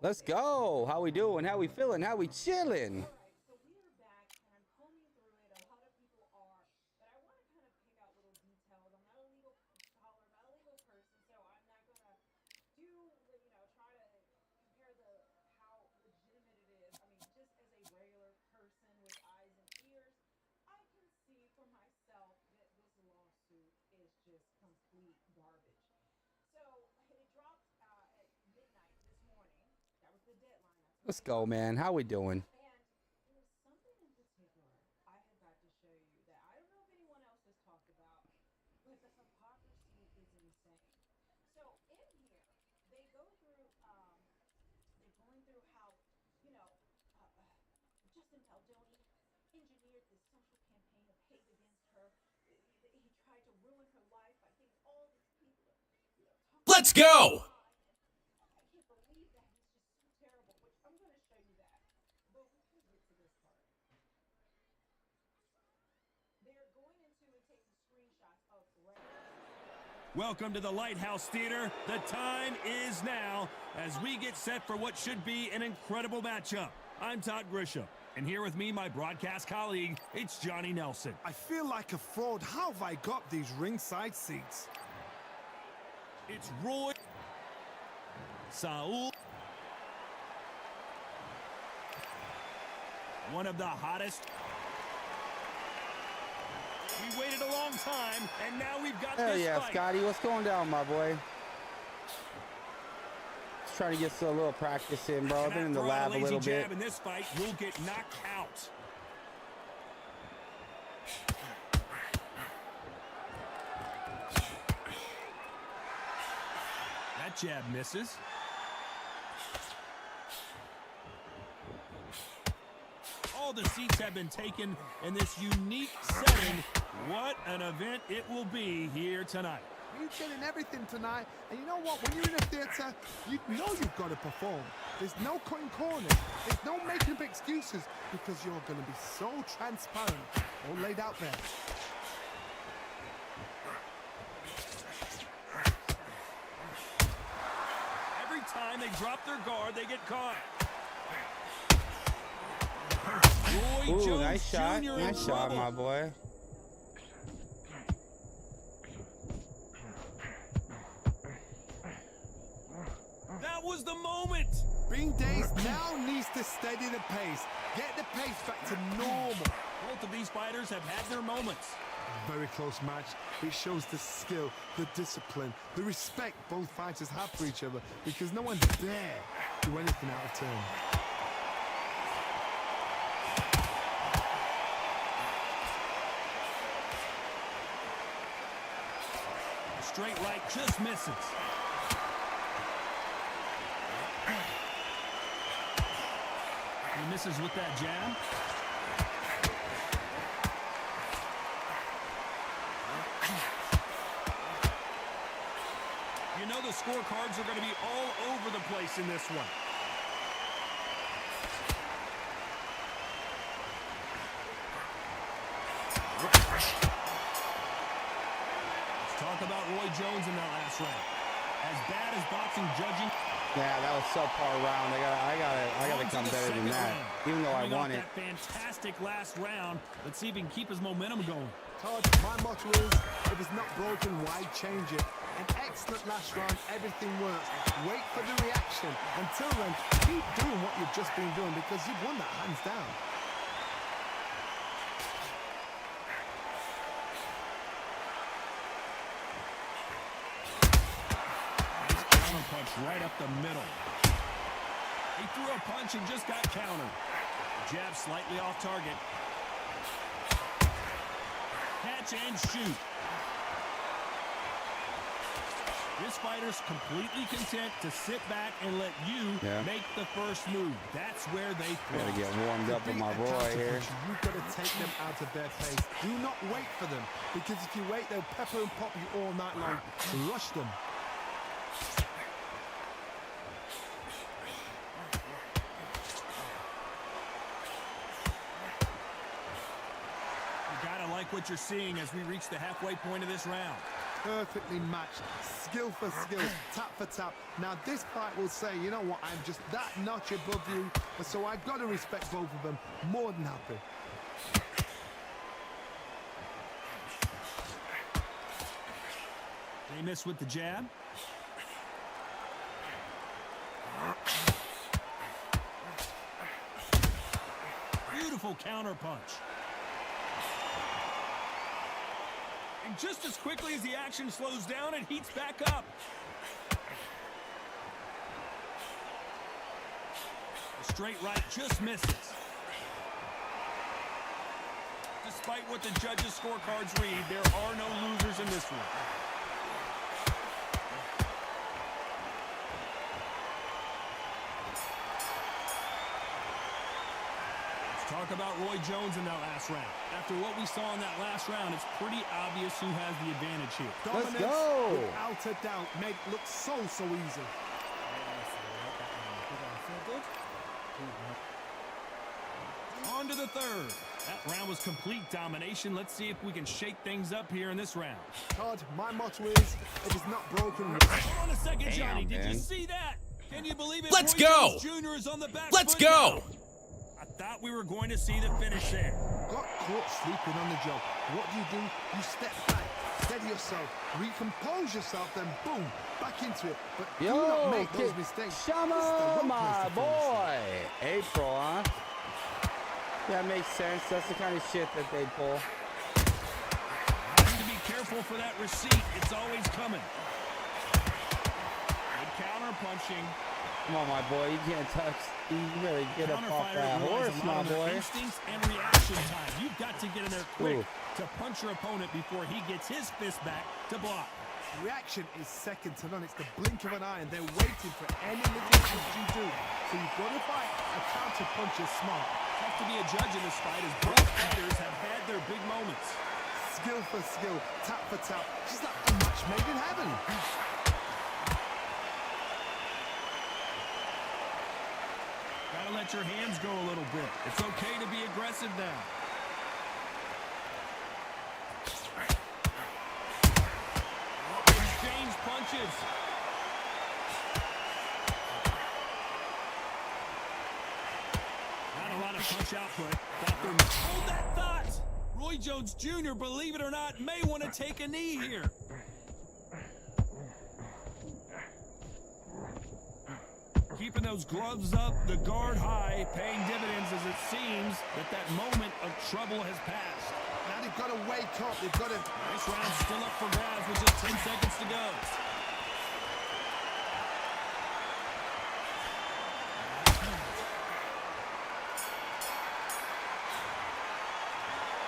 Let's go. How we doing? How we feeling? How we chilling? So we are back, and I'm combing through it. A lot of people are, but I want to kind of pick out little details. I'm not a legal scholar, I'm not a legal person, so I'm not gonna try to compare how legitimate it is. I mean, just as a regular person with eyes and ears, I can see for myself that this lawsuit is just complete garbage. So it dropped at midnight this morning. That was the deadline. That's when Let's they go, dropped it. man. How we doing? And there was something in particular I have got to show you that I don't know if anyone else has talked about, but the hypocrisy is insane. So in here, they go through, they're going through how, you know, uh, uh, Justin Baldoni engineered this social campaign of hate against her. He tried to ruin her life by getting all these people to, talk Let's about her go! crime. And I can't believe that. He's just so terrible, which I'm going to show you that. But we can get to this part. They're going into and taking screenshots of regular security. Welcome to the Lighthouse Theater. The time is now as we get set for what should be an incredible matchup. I'm Todd Grisham, and here with me, my broadcast colleague, it's Johnny Nelson. I feel like a fraud. How have I got these ringside seats? It's Roy, Saul, one of the hottest. We waited a long time, and now we've got Hell this yeah, fight. Scotty. What's going down, my boy? Just trying to get a little practice in, bro. I've been in the lab a little bit. In this fight, you'll get knocked out. That jab misses. All the seats have been taken in this unique setting. What an event it will be here tonight. You're getting everything tonight, and you know what? When you're in a theatre, you know you've got to perform. There's no cutting corners. There's no making up excuses because you're going to be so transparent, all laid out there. Every time they drop their guard, they get caught. Roy Ooh, Jones nice shot. Jr. in Nice shot, trouble. my boy. That was the moment. Being dazed now needs to steady the pace. Get the pace back to normal. Both of these fighters have had their moments. Very close match. It shows the skill, the discipline, the respect both fighters have for each other because no one dare do anything out of turn. A straight right just misses. He misses with that jab. You know the scorecards are going to be all over the place in this one. Let's talk about Roy Jones in that last round. As bad as boxing judging. Yeah, that was subpar round. I gotta come better than that. Even though I won it. That fantastic last round. Let's see if he can keep his momentum going. Todd, my motto is, if it's not broken, why change it? An excellent last round, everything works. Wait for the reaction. Until then, keep doing what you've just been doing because you've won that hands down. Counter punch right up the middle. He threw a punch and just got countered. Jab slightly off target. Catch and shoot. This fighter's completely content to sit back and let you make the first move. That's where they throw. Gotta get warmed up with my boy here. You've got to take them out of their pace. Do not wait for them, because if you wait, they'll pepper and pop you all night long. Rush them. like what you're seeing as we reach the halfway point of this round. Perfectly matched, skill for skill, tap for tap. Now this fight will say, you know what, I'm just that notch above you, so I've got to respect both of them. More than happy. They miss with the jab. Beautiful counter punch. And just as quickly as the action slows down, it heats back up. The straight right just misses. Despite what the judges' scorecards read, there are no losers in this one. Talk about Roy Jones in that last round. After what we saw in that last round, it's pretty obvious who has the advantage here. Dominance, let's go. Without a doubt, made it look so easy. On to the third. That round was complete domination. Let's see if we can shake things up here in this round. Todd, my motto is, if it's not broken... Hold on a second, Johnny. Did you see that? Can you believe it? Let's Roy go. Jones Jr. is on the back Let's foot go. now. I thought we were going to see the finish there. Got caught sleeping on the job. What do? You step back, steady yourself, recompose yourself, then boom, back into it. But do not make those mistakes. Shama, my boy. April, huh? Yeah, makes sense. That's the kind of shit that they pull. Has to be careful for that receipt. It's always coming. Good counter punching. Come on, my boy. You can't touch. You better get up off that horse, my boy. Instincts and reaction time. You've got to get in there quick to punch your opponent before he gets his fist back to block. Reaction is second to none. It's the blink of an eye, and they're waiting for any little punch you do. So you've got to fight a counter punch is smart. Have to be a judge in this fight as both fighters have had their big moments. Skill for skill, tap for tap. Just like a match made in heaven. Gotta let your hands go a little bit. It's okay to be aggressive now. Exchange punches. Not a lot of punch output. Hold that thought. Roy Jones Jr., believe it or not, may want to take a knee here. Keeping those gloves up, the guard high, paying dividends as it seems that moment of trouble has passed. Now they've got to wake up. They've got to... This round's still up for grabs with just 10 seconds to go.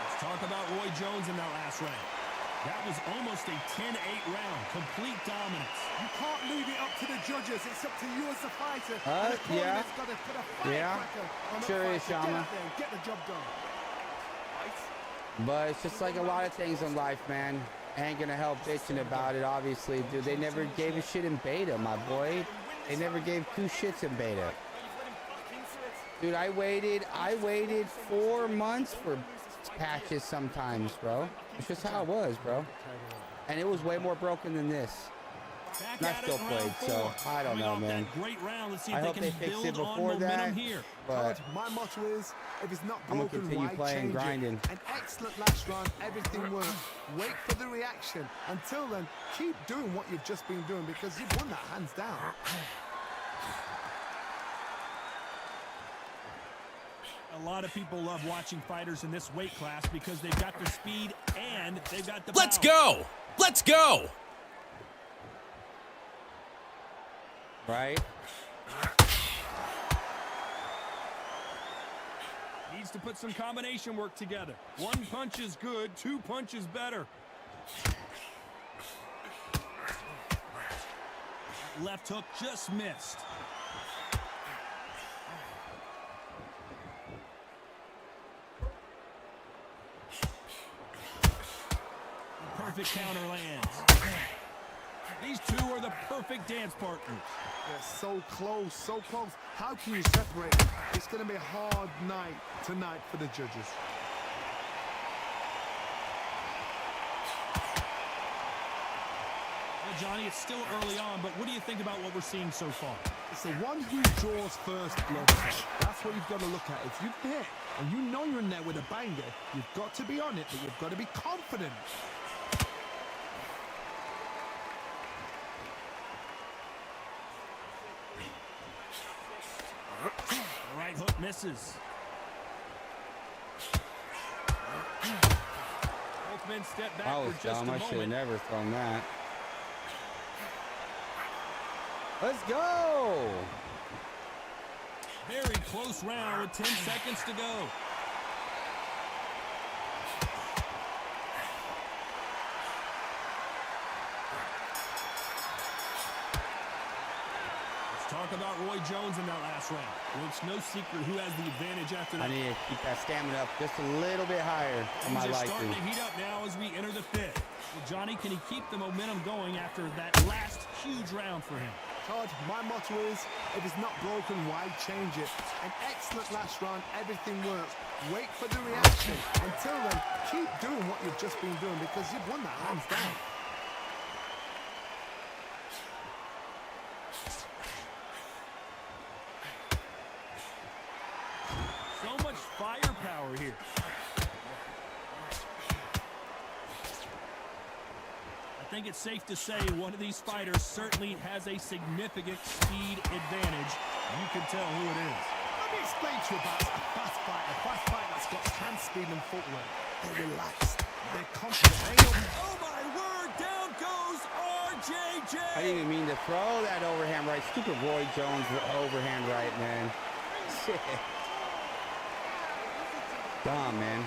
Let's talk about Roy Jones in that last round. That was almost a 10-8 round, complete dominance. You can't leave it up to the judges. It's up to you as the fighter. Yeah. Got to put a firecracker on the Sure is, fighter. Get Shama. out there and get the job done. But it's just like a lot of things in life, man. Ain't gonna help bitching about it, obviously, dude. They never gave a shit in beta, my boy. They never gave two shits in beta. Dude, I waited 4 months for patches sometimes, bro. It's just how it was, bro. And it was way more broken than this. And I still played, so I don't know, man. I hope they fix it before that, but my motto is, if it's not I'm gonna broken, continue why playing, change grinding. it? An excellent last round, everything worked. Wait for the reaction. Until then, keep doing what you've just been doing because you've won that hands down. A lot of people love watching fighters in this weight class because they've got the speed and they've got the Let's power. go! Let's go! right? Needs to put some combination work together. One punch is good, 2 punches better. Left hook just missed. Perfect counter lands. These two are the perfect dance partners. They're so close, so close. How can you separate them? It's going to be a hard night tonight for the judges. Johnny, it's still early on, but what do you think about what we're seeing so far? It's the one who draws first blood. That's what you've got to look at. If you hit and you know you're in there with a banger, you've got to be on it, but you've got to be confident. The right hook misses. Both men step back I was for just dumb. a I should have moment. never thrown that. Let's go. Very close round with 10 seconds to go. Let's talk about Roy Jones in that last round. Well, it's no secret who has the advantage after I that. need to keep that stamina up just a little bit higher for my Things are liking. starting to heat up now as we enter the fifth. Well, Johnny, can he keep the momentum going after that last huge round for him? Todd, my motto is, if it's not broken, why change it? An excellent last round, everything works. Wait for the reaction. Until then, keep doing what you've just been doing because you've won that hands down. So much firepower here. I think it's safe to say one of these fighters certainly has a significant speed advantage. You can tell who it is. Let me explain to you about a fast fighter that's got hand speed and footwork. They're relaxed. They're confident. They know. Oh my word, down goes RJJ. I didn't even mean to throw that overhand right. Stupid Roy Jones overhand right, man. Shit. Dumb, man.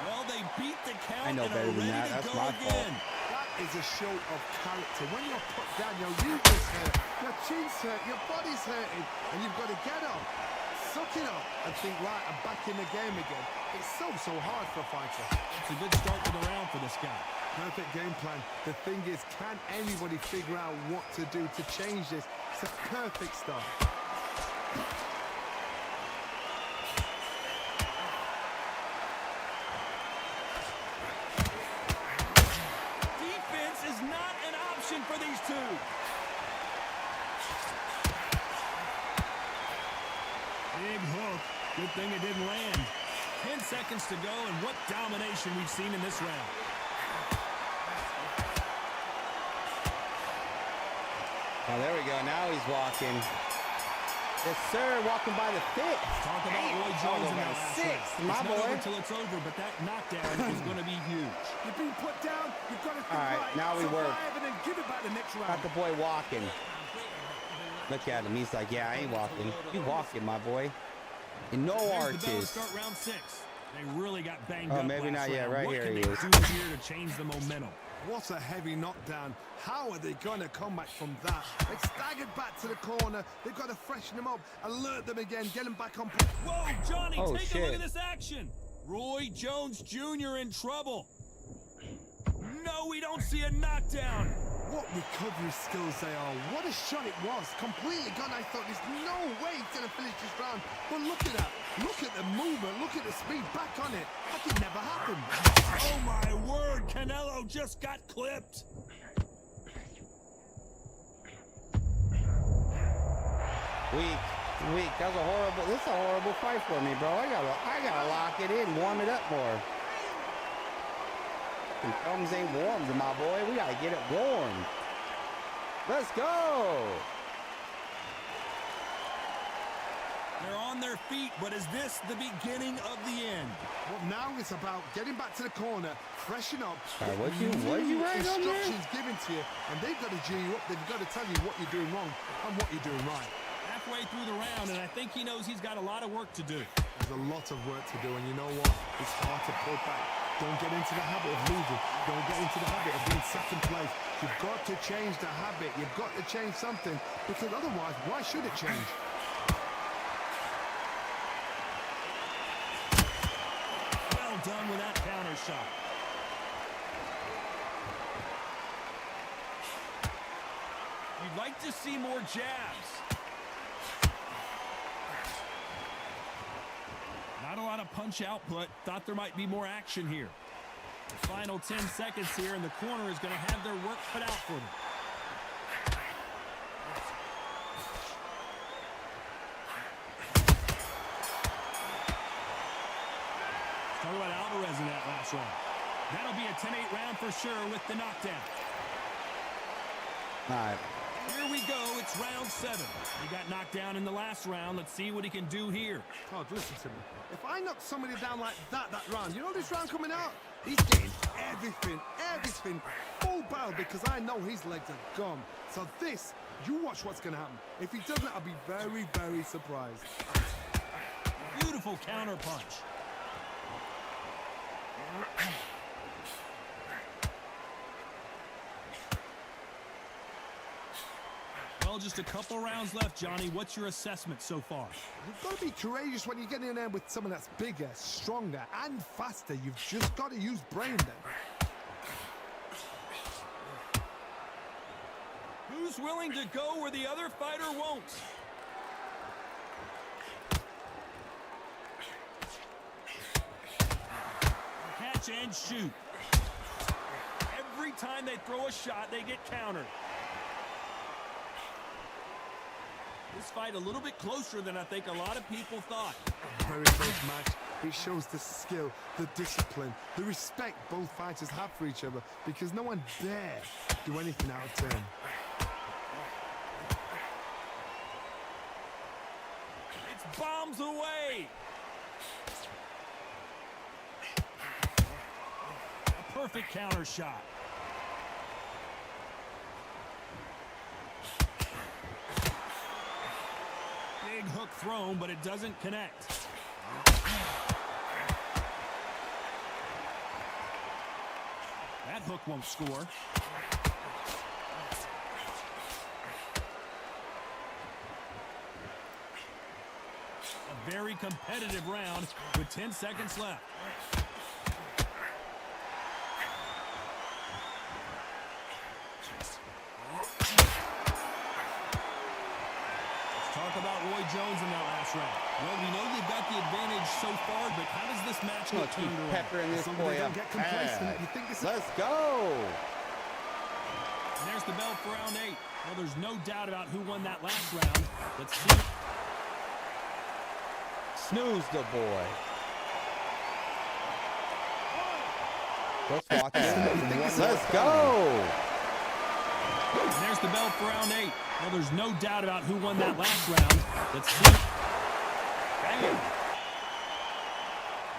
Well, they beat the count I know and better are than ready that. to That's go my again. fault. That is a show of character. When you're put down, your uterus hurt, your chin's hurt, your body's hurting, and you've got to get up, suck it up, and think, right, I'm back in the game again. It's so hard for a fighter. It's a good start to the round for this guy. Perfect game plan. The thing is, can anybody figure out what to do to change this? It's a perfect start. Defense is not an option for these two. Big hook. Good thing it didn't land. 10 seconds to go, and what domination we've seen in this round. Oh, there we go. Now he's walking. Yes, sir. Walking by the fifth. Talk about Damn. Roy Jones Oh, in that by last six. round. My It's not boy. over until it's over, but that knockdown is going to be huge. You've been put down, you've got to think All right, right. now we work. Survive and then give it back the next round. Got the boy walking. Look at him. He's like, yeah, I ain't walking. You walking, my boy. And no There's the bell to arches. start round 6. They really got banged Oh, up maybe last not yet. round. Right What here can he they is. do here to change the momentum? What a heavy knockdown. How are they going to come back from that? They've staggered back to the corner. They've got to freshen them up, alert them again, get them back on. Whoa, Johnny, Oh, take a look shit. at this action. Roy Jones Jr. in trouble. No, we don't see a knockdown. What recovery skills they are. What a shot it was. Completely gone. I thought there's no way he's going to finish this round. But look at that. Look at the movement. Look at the speed. Back on it. Like it never happened. Oh, my word. Canelo just got clipped. Weak. That was a horrible. This is a horrible fight for me, bro. I gotta lock it in, warm it up more. Fucking thumbs ain't warm to my boy. We gotta get it warm. Let's go. They're on their feet, but is this the beginning of the end? Well, now it's about getting back to the corner, freshen up. All right, what'd you new write on there? instructions given to you, and they've got to G you up. They've got to tell you what you're doing wrong and what you're doing right. Halfway through the round, and I think he knows he's got a lot of work to do. There's a lot of work to do, and you know what? It's hard to pull back. Don't get into the habit of losing. Don't get into the habit of being second place. You've got to change the habit. You've got to change something, because otherwise, why should it change? Well done with that counter shot. You'd like to see more jabs. Not Not a lot of punch output. Thought there might be more action here. The final 10 seconds here, and the corner is going to have their work cut out for them. Talk about Alvarez in that last round. That'll be a 10-8 round for sure with the knockdown. All right. Here we go. It's round 7. He got knocked down in the last round. Let's see what he can do here. Todd, listen to me. If I knock somebody down like that round, you know this round coming out? He's getting everything, full barrel, because I know his legs are gone. So this, you watch what's going to happen. If he doesn't, I'll be very, very surprised. Beautiful counter punch. Well, just a couple rounds left, Johnny. What's your assessment so far? You've got to be courageous when you get in there with someone that's bigger, stronger, and faster. You've just got to use brain then. Who's willing to go where the other fighter won't? Catch and shoot. Every time they throw a shot, they get countered. This fight a little bit closer than I think a lot of people thought. Very close match. It shows the skill, the discipline, the respect both fighters have for each other, because no one dare do anything out of turn. It's bombs away. A perfect counter shot. Big hook thrown, but it doesn't connect. That hook won't score. A very competitive round with 10 seconds left. Talk about Roy Jones in that last round. Well, we know they've got the advantage so far, but how does this match get turned around? Peppering this boy up. Get complacent. You think this is... Let's go. And there's the bell for round 8. Well, there's no doubt about who won that last round. Let's see. Snooze the boy. Let's walk it. Let's go. And there's the bell for round 8. Well, there's no doubt about who won that last round. Let's see. Bang.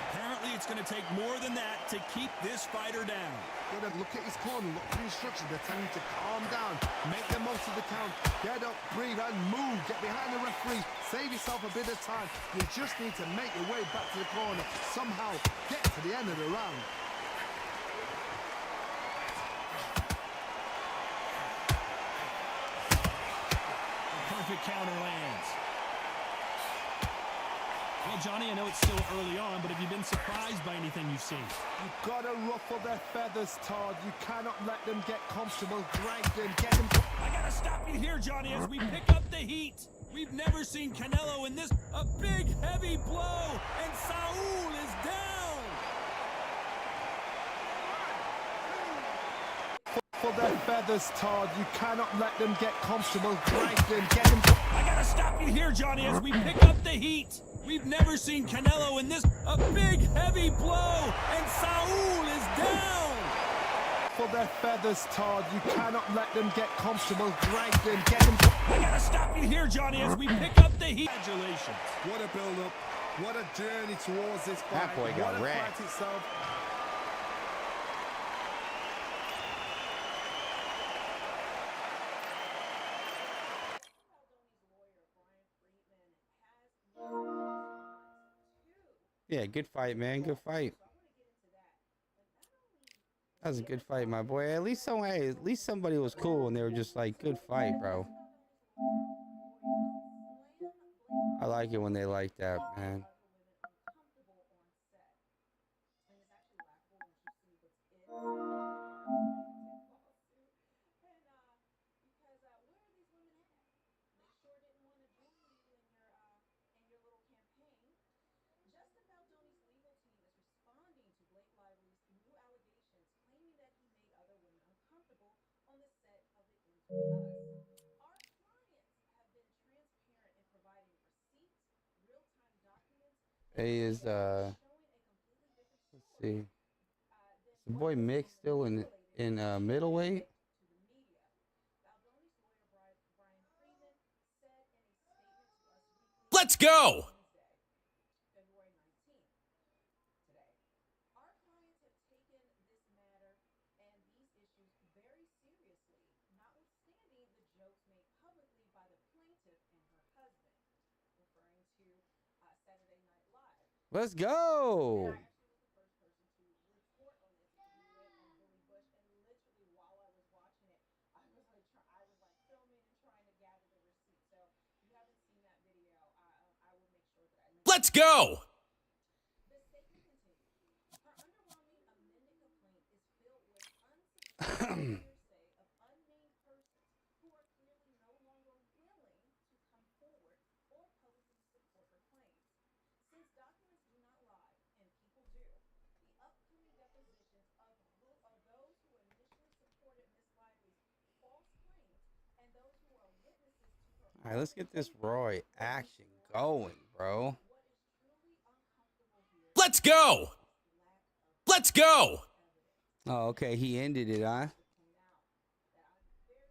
Apparently, it's going to take more than that to keep this fighter down. Gotta look at his corner, look at the instructions. They're telling him to calm down, make the most of the count, get up, breathe, and move. Get behind the referee, save yourself a bit of time. You just need to make your way back to the corner. Somehow get to the end of the round. Perfect counter lands. Well, Johnny, I know it's still early on, but have you been surprised by anything you've seen? You've got to ruffle their feathers, Todd. You cannot let them get comfortable. Drag them, get them. I gotta stop you here, Johnny, as we pick up the heat. We've never seen Canelo in this. A big, heavy blow, and Saul is down. For their feathers, Todd. You cannot let them get comfortable. Drag them, get them. I gotta stop you here, Johnny, as we pick up the heat. We've never seen Canelo in this. A big, heavy blow, and Saul is down. For their feathers, Todd. You cannot let them get comfortable. Drag them, get them. I gotta stop you here, Johnny, as we pick up the heat. Congratulations. What a build-up. What a journey towards this fight. That boy got what a wrecked. fight itself. Yeah, good fight, man. Good fight. That was a good fight, my boy. At least somebody was cool and they were just like, good fight, bro. I like it when they like that, man. Our clients have been transparent in providing receipts, real-time documents, and He is videos showing a completely different let's story see. than The what boy was Mick being still relayed in middleweight. to the media. Baldoni's lawyer, Brian Freeman, said in a statement to Us Weekly Let's on go! Wednesday, February 19th, today. Our clients have taken this matter and these issues very seriously, notwithstanding the jokes made publicly by the plaintiff and her husband, referring to Saturday Night Live. Let's And go. I actually was the first person to report on this because we went on Billy Bush, and literally while I was watching it, I was like filming and trying to gather the receipt. So if you haven't seen that video, I will make sure that I link Let's it below. go! The statement continued. Her underwhelming amended complaint is filled with unsubstantiated hearsay of unnamed persons who are clearly no longer willing to come forward or publicly support her claims. Since documents do not lie, and people do, the upcoming depositions of those who initially supported Miss Lively's false claims and those who are witnesses to her All right, let's get this paper Roy will be action sworn going, in. bro. What is truly uncomfortable here Let's is go! this lack of Let's go! evidence. Oh, okay. He ended it, huh? To point out that I'm very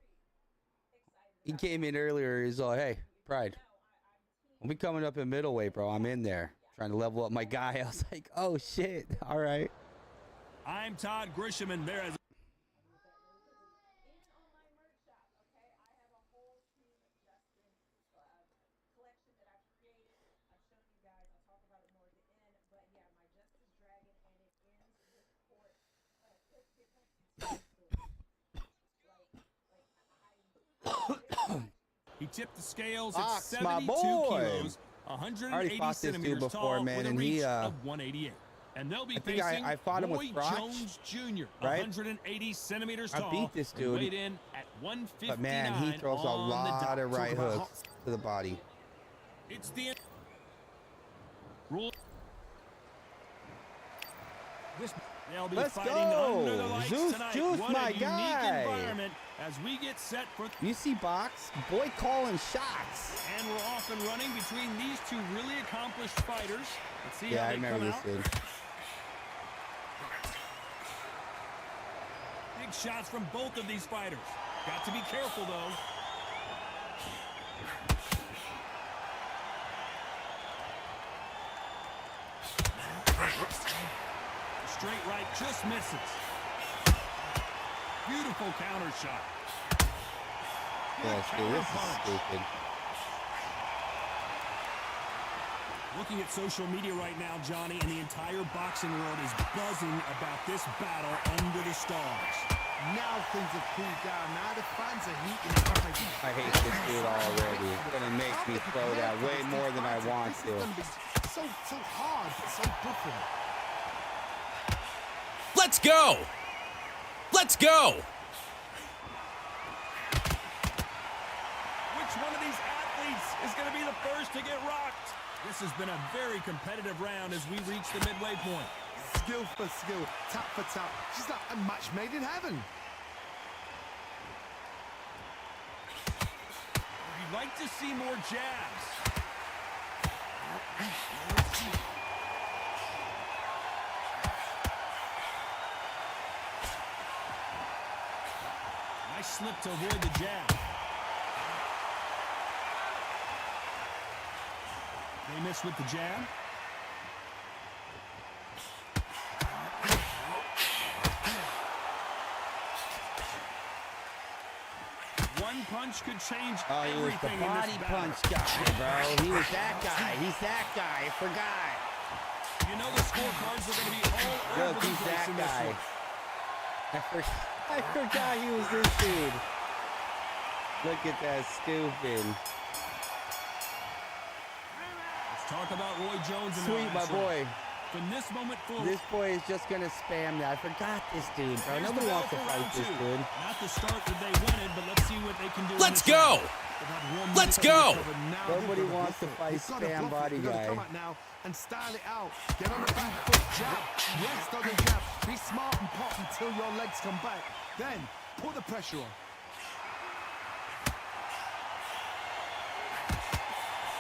excited He about came in that. earlier. He's like, hey, If you Pride, know, I'm I'll be coming up in middleweight, bro. I'm in there trying to level up my guy. I was like, oh, shit. All right. I'm Todd Grisham, and there is with that really quickly. And on my merch shop, okay, I have a whole Team Justin collection that I've created. I've shown you guys. I'll talk about it more at the end. But yeah, my Justice Dragon, and it ends with court. Let's get back into the story. he tipped the scales Fox, at my 72 boy. kilos, already 180 fought this dude centimeters before, tall, man, with a and reach he, of 188. And they'll be I think facing I fought him with Roy Crotch, Jones Jr., right? 180 centimeters I tall. beat this and dude. weighed in at 159 But, man, he throws a on the lot dot. of right hooks to the body. It's the rule. They'll be Let's fighting go. under the lights Zeus tonight. Juice, what my a unique guy. environment as we get set for. You see box? Boy calling shots. And we're off and running between these two really accomplished fighters. Let's see Yeah, how I they remember come this out. dude. Big shots from both of these fighters. Got to be careful, though. Straight right just misses. Beautiful counter shot. Yes, dude, this is stupid. Looking at social media right now, Johnny, and the entire boxing world is buzzing about this battle under the stars. Now things have cooled down. Now the fans are heating up. I hate this dude already. It's gonna make me throw that way more than I want to. This is gonna be so hard, but so different. Let's go! Let's go! Which one of these athletes is going to be the first to get rocked? This has been a very competitive round as we reach the midway point. Skill for skill, tap for tap. She's like a match made in heaven. You'd like to see more jabs. Nice slip to avoid the jab. They miss with the jab. One punch could change Oh, he was the everything in this body battle. punch guy, bro. He was that guy. He's that guy. I forgot. You know the scorecards are going to be all Look, over the he's place that in this guy. one. I forgot he was this dude. Look at that stupid. Let's talk about Roy Jones and Sweet, my boy. From this moment forward, This boy is just gonna spam that. I forgot this dude, bro. here's Nobody the wants to battle for fight round this two. dude. Not the start that they wanted, but let's see what they can do. Let's in this go! round. Let's go! Now Nobody they've gotta wants to bluff it. fight They've gotta spam bluff it. body They've gotta guy. come out now and style it out. Get on the back foot, jab. Rest on the jab. Be smart and pop until your legs come back. Then put the pressure on.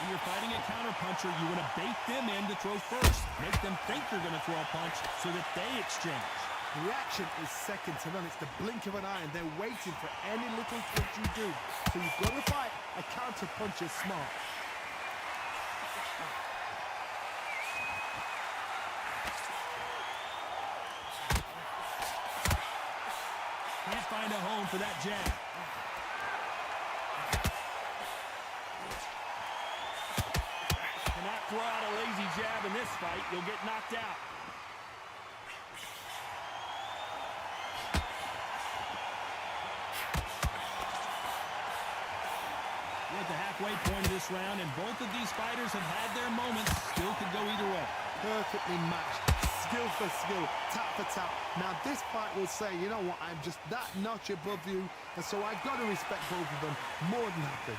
When you're fighting a counterpuncher, you want to bait them in to throw first. Make them think you're going to throw a punch so that they exchange. Reaction is second to none. It's the blink of an eye, and they're waiting for any little twitch you do. So you've got to fight a counter puncher smart. Can't find a home for that jab. Cannot throw out a lazy jab in this fight. You'll get knocked out. We're at the halfway point of this round, and both of these fighters have had their moments. Still could go either way. Perfectly matched, skill for skill, tap for tap. Now this fight will say, you know what, I'm just that notch above you, and so I've got to respect both of them more than happy.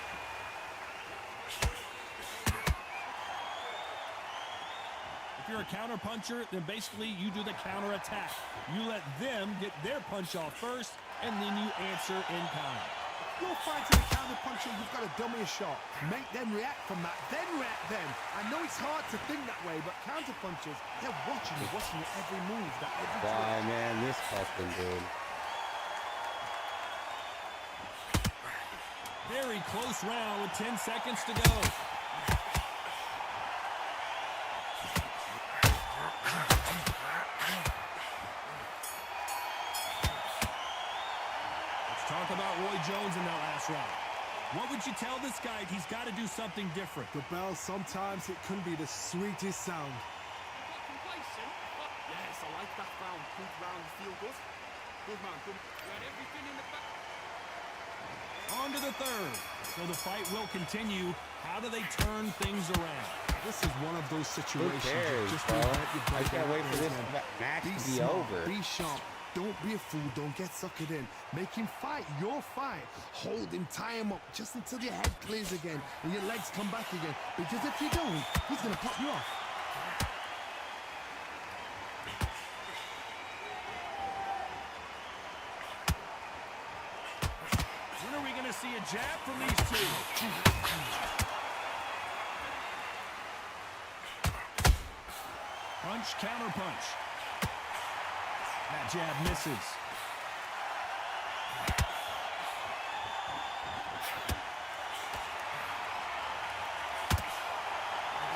If you're a counter puncher, then basically you do the counter attack. You let them get their punch off first, and then you answer in kind. You're fighting a counter puncher, you've got to dummy a shot. Make them react from that, then react then. I know it's hard to think that way, but counter punchers, they're watching you every move, that every Why, twitch. man, this fucking dude. Very close round with 10 seconds to go. Talk about Roy Jones in that last round. What would you tell this guy? He's got to do something different. The bell, sometimes it can be the sweetest sound. Complacent? Yes, I like that round. Good round, feel good. Good man, good. You had everything in the back. On to the third. So the fight will continue. How do they turn things around? This is one of those Who situations. cares, Just bro? let your I body can't go wait for crazy, this man. match Be to be smart, over. be sharp. Don't be a fool. Don't get suckered in. Make him fight your fight. Hold him, tie him up just until your head clears again and your legs come back again. Because if you don't, he's going to pop you off. When are we going to see a jab from these two? Punch, counter punch. That jab misses.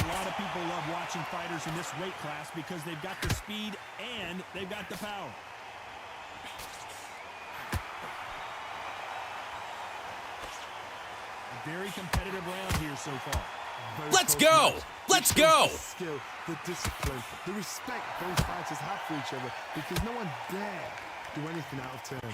A lot of people love watching fighters in this weight class because they've got the speed and they've got the power. A very competitive round here so far. Let's go! Let's go! The skill, the discipline, the respect both fighters have for each other, because no one dare do anything out of turn.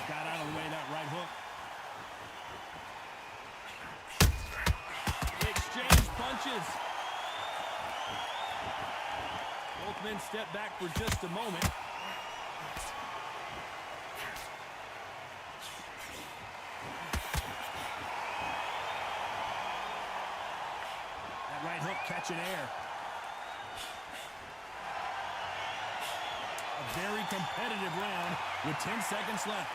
Got out of the way of that right hook. Exchange punches. Both men step back for just a moment. That right hook catching air. A very competitive round with 10 seconds left.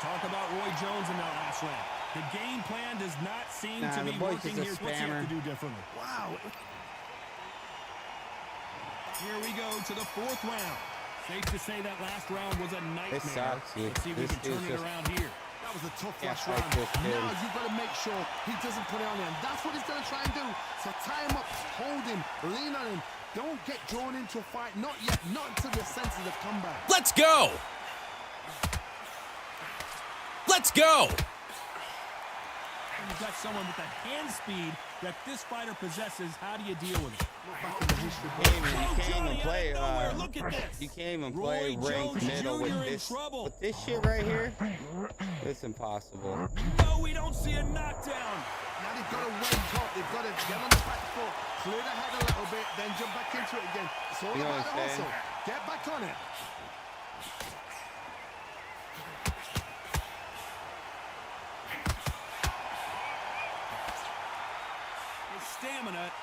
Talk about Roy Jones in that last round. The game plan does not seem to the be boy's working just a here. What's he have spammer. to do differently? Wow. Here we go to the fourth round. Safe to say that last round was a nightmare. sucks, dude. Let's see if we This can turn dude's it just- around here. That was a tough Yeah, last fight round. this dude. Now you've got to make sure he doesn't put it on him. That's what he's going to try and do. So tie him up, hold him, lean on him. Don't get drawn into a fight. Not yet. Not until your senses have come back. Let's go! Let's go! You've got someone with the hand speed that this fighter possesses. How do you deal with it? Look back in the history book. You can't even play. Look at this. You can't even play Roy ranked Jones middle Jr. with in this. trouble. With this shit right here, it's impossible. No, we don't see a knockdown. Now they've got to wake up. They've got to get on the back foot, clear the head a little bit, then jump back into it again. It's all You know about what the I'm saying? hustle. Get back on it.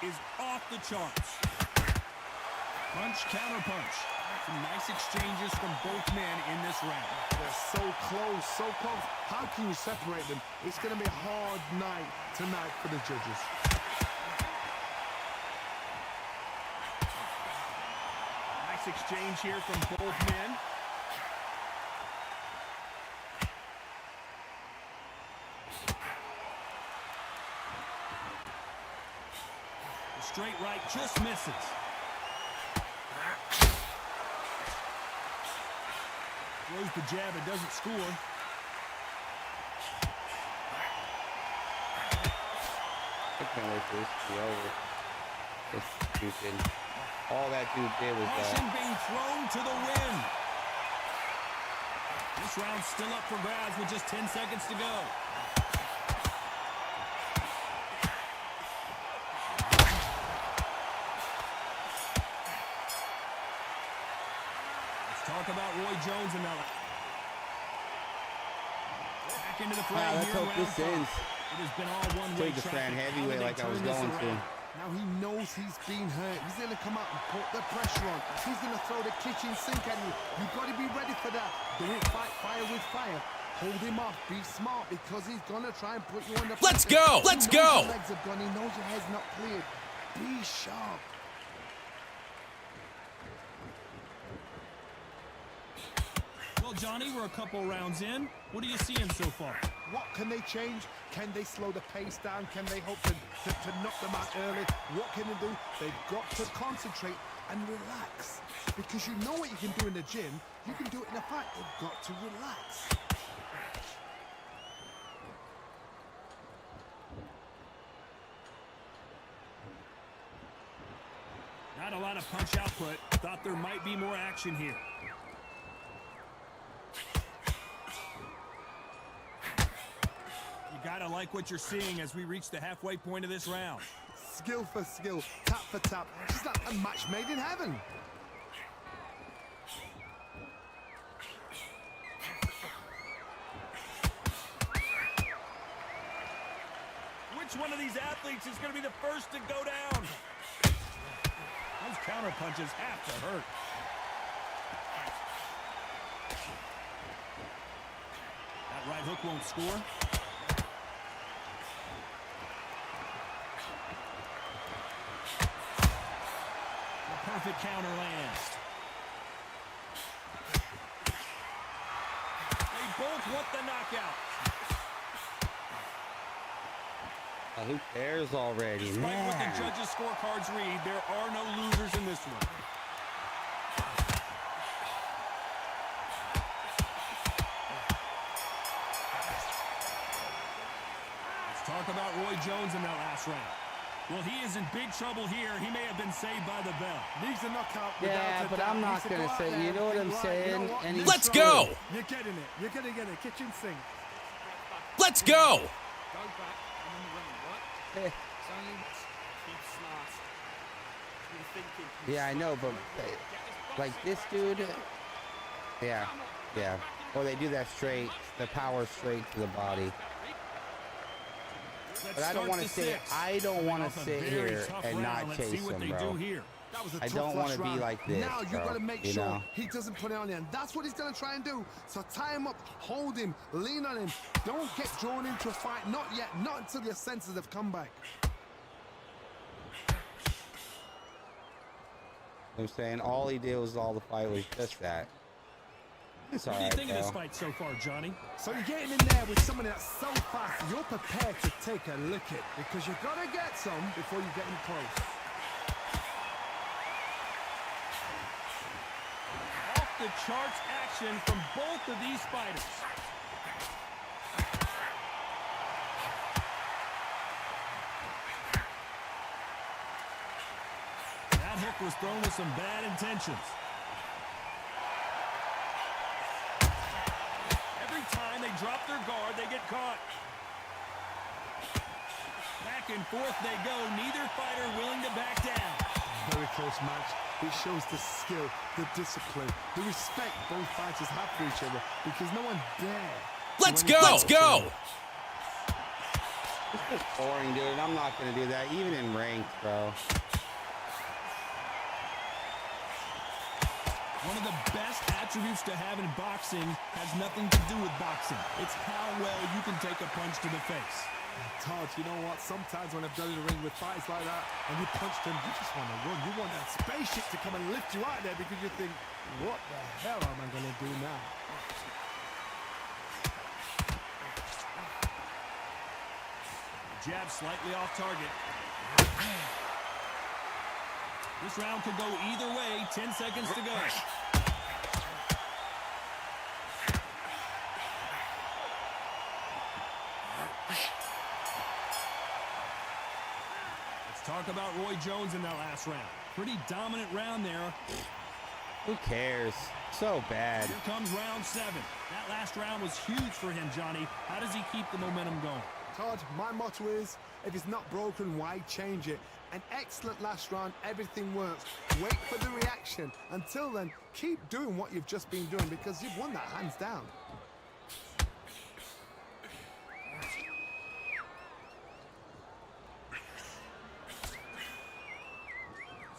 is off the charts. Punch, counter punch. Some nice exchanges from both men in this round. They're so close, so close. How can you separate them? It's going to be a hard night tonight for the judges. Nice exchange here from both men. The straight right just misses. Throws the jab, it doesn't score. I can't wait for this to be over. This stupid. All that dude did was Caution being thrown to the wind. This round's still up for grabs with just 10 seconds to go. Talk about Roy Jones and that. Back into the fray Wow, let's here in hope round this 5. ends. It has been all one-way Take the traffic. Fran How heavyweight do they like I was turn this going to. around? Now he knows he's been hurt. He's going to come out and put the pressure on. He's going to throw the kitchen sink at you. You've got to be ready for that. Don't fight fire with fire. Hold him off. Be smart because he's going to try and put you under pressure. Let's go! Let's He knows go! your legs have gone. He knows your head's not cleared. Be sharp. Well, Johnny, we're a couple rounds in. What are you seeing so far? What can they change? Can they slow the pace down? Can they hope to knock them out early? What can they do? They've got to concentrate and relax. Because you know what you can do in the gym. You can do it in a fight. They've got to relax. Not a lot of punch output. Thought there might be more action here. You gotta like what you're seeing as we reach the halfway point of this round. Skill for skill, tap for tap. It's like a match made in heaven. Which one of these athletes is going to be the first to go down? Those counter punches have to hurt. That right hook won't score. The perfect counter lands. They both want the knockout. who cares already? Despite what the Man. judges' scorecards read, there are no losers in this one. Let's talk about Roy Jones in that last round. Well, he is in big trouble here. He may have been saved by the bell. Needs a knockout. Yeah, but I'm not going to say, you know what I'm saying? And he's Let's go! You're getting it. You're going to get it. Kitchen sink. Let's go! Go back and then run, right? It's only keep smart. You're thinking. Yeah, I know, but like this dude, yeah. Or they do that straight, the power straight to the body. But I don't want to sit. I don't want to sit here and not chase him, bro. That was a I tough don't want last to be round. like this, Now you bro, got to make you sure know? he doesn't put it on you, and that's what he's going to try and do. So tie him up, hold him, lean on him. Don't get drawn into a fight. Not yet. Not until your senses have come back. I'm saying all he did was all the fight was just that. It's What do you alright, think of this bro. fight so far, Johnny? So you're getting in there with someone that's so fast, you're prepared to take a lick it because you've got to get some before you get in close. Off the charts action from both of these fighters. That hook was thrown with some bad intentions. Every time they drop their guard, they get caught. Back and forth they go, neither fighter willing to back down. Very close match. It shows the skill, the discipline, the respect both fighters have for each other because no one dare. Let's go! Let's go! It's just boring, dude. I'm not gonna do that, even in ranked, bro. One of the best attributes to have in boxing has nothing to do with boxing. It's how well you can take a punch to the face. Todd, you know what? Sometimes when I've done in the ring with fights like that, and you punch them, you just want to run. You want that spaceship to come and lift you out there because you think, what the hell am I going to do now? Jab slightly off target. This round could go either way. 10 seconds to go. Let's talk about Roy Jones in that last round. Pretty dominant round there. Who cares? So bad. Here comes round 7. That last round was huge for him, Johnny. How does he keep the momentum going? Todd, my motto is, if it's not broken, why change it? An excellent last round, everything works. Wait for the reaction. Until then, keep doing what you've just been doing because you've won that hands down.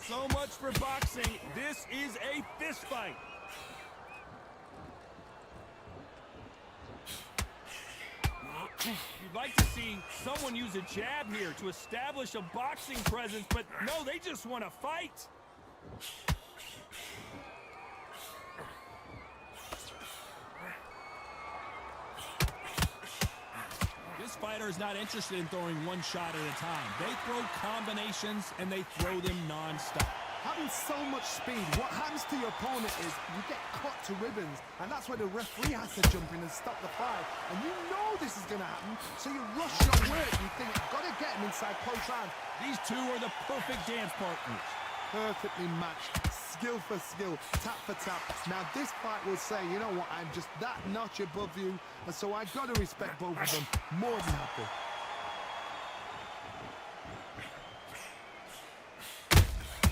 So much for boxing. This is a fist fight. You'd like to see someone use a jab here to establish a boxing presence, but no, they just want to fight. This fighter is not interested in throwing one shot at a time. They throw combinations and they throw them non-stop. Having so much speed, what happens to your opponent is you get cut to ribbons, and that's where the referee has to jump in and stop the fight. And you know this is going to happen, so you rush your work. You think, got to get him inside close round. These two are the perfect dance partners. Perfectly matched, skill for skill, tap for tap. Now this fight will say, you know what, I'm just that notch above you, and so I got to respect both of them more than happy.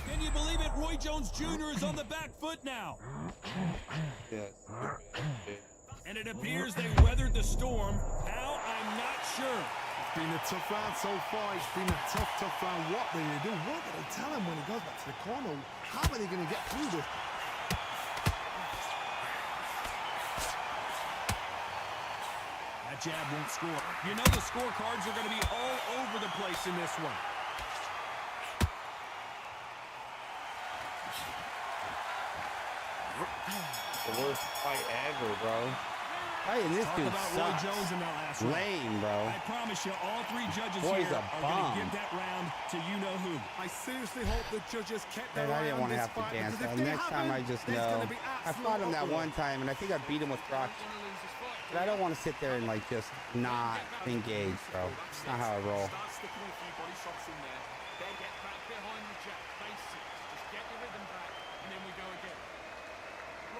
Can you believe it? Roy Jones Jr. is on the back foot now. Yes. And it appears they weathered the storm. How? I'm not sure. It's been a tough round so far. It's been a tough round. What are they going to do? What are they tell him when he goes back to the corner? How are they going to get through this? That jab won't score. You know the scorecards are going to be all over the place in this one. The worst fight ever, bro. Fighting this Talk dude about Roy sucks. Jones in that last round. Lame, bro. I promise you, all three judges Boy's here a are going to bum. give that round to you-know-who. I seriously hope the judges kept their Man, I eye didn't on want to this have to fight, dance. because if Now, they next time I haven't, just there's know. gonna be I fought him that absolute one time, and I think I beat him with Brock. But I don't want to sit there and, like, just not engage, bro. It's not how I roll. Start sticking a few body shots in there. Then get back behind the jab. Basics. Just get your rhythm back, and then we go again.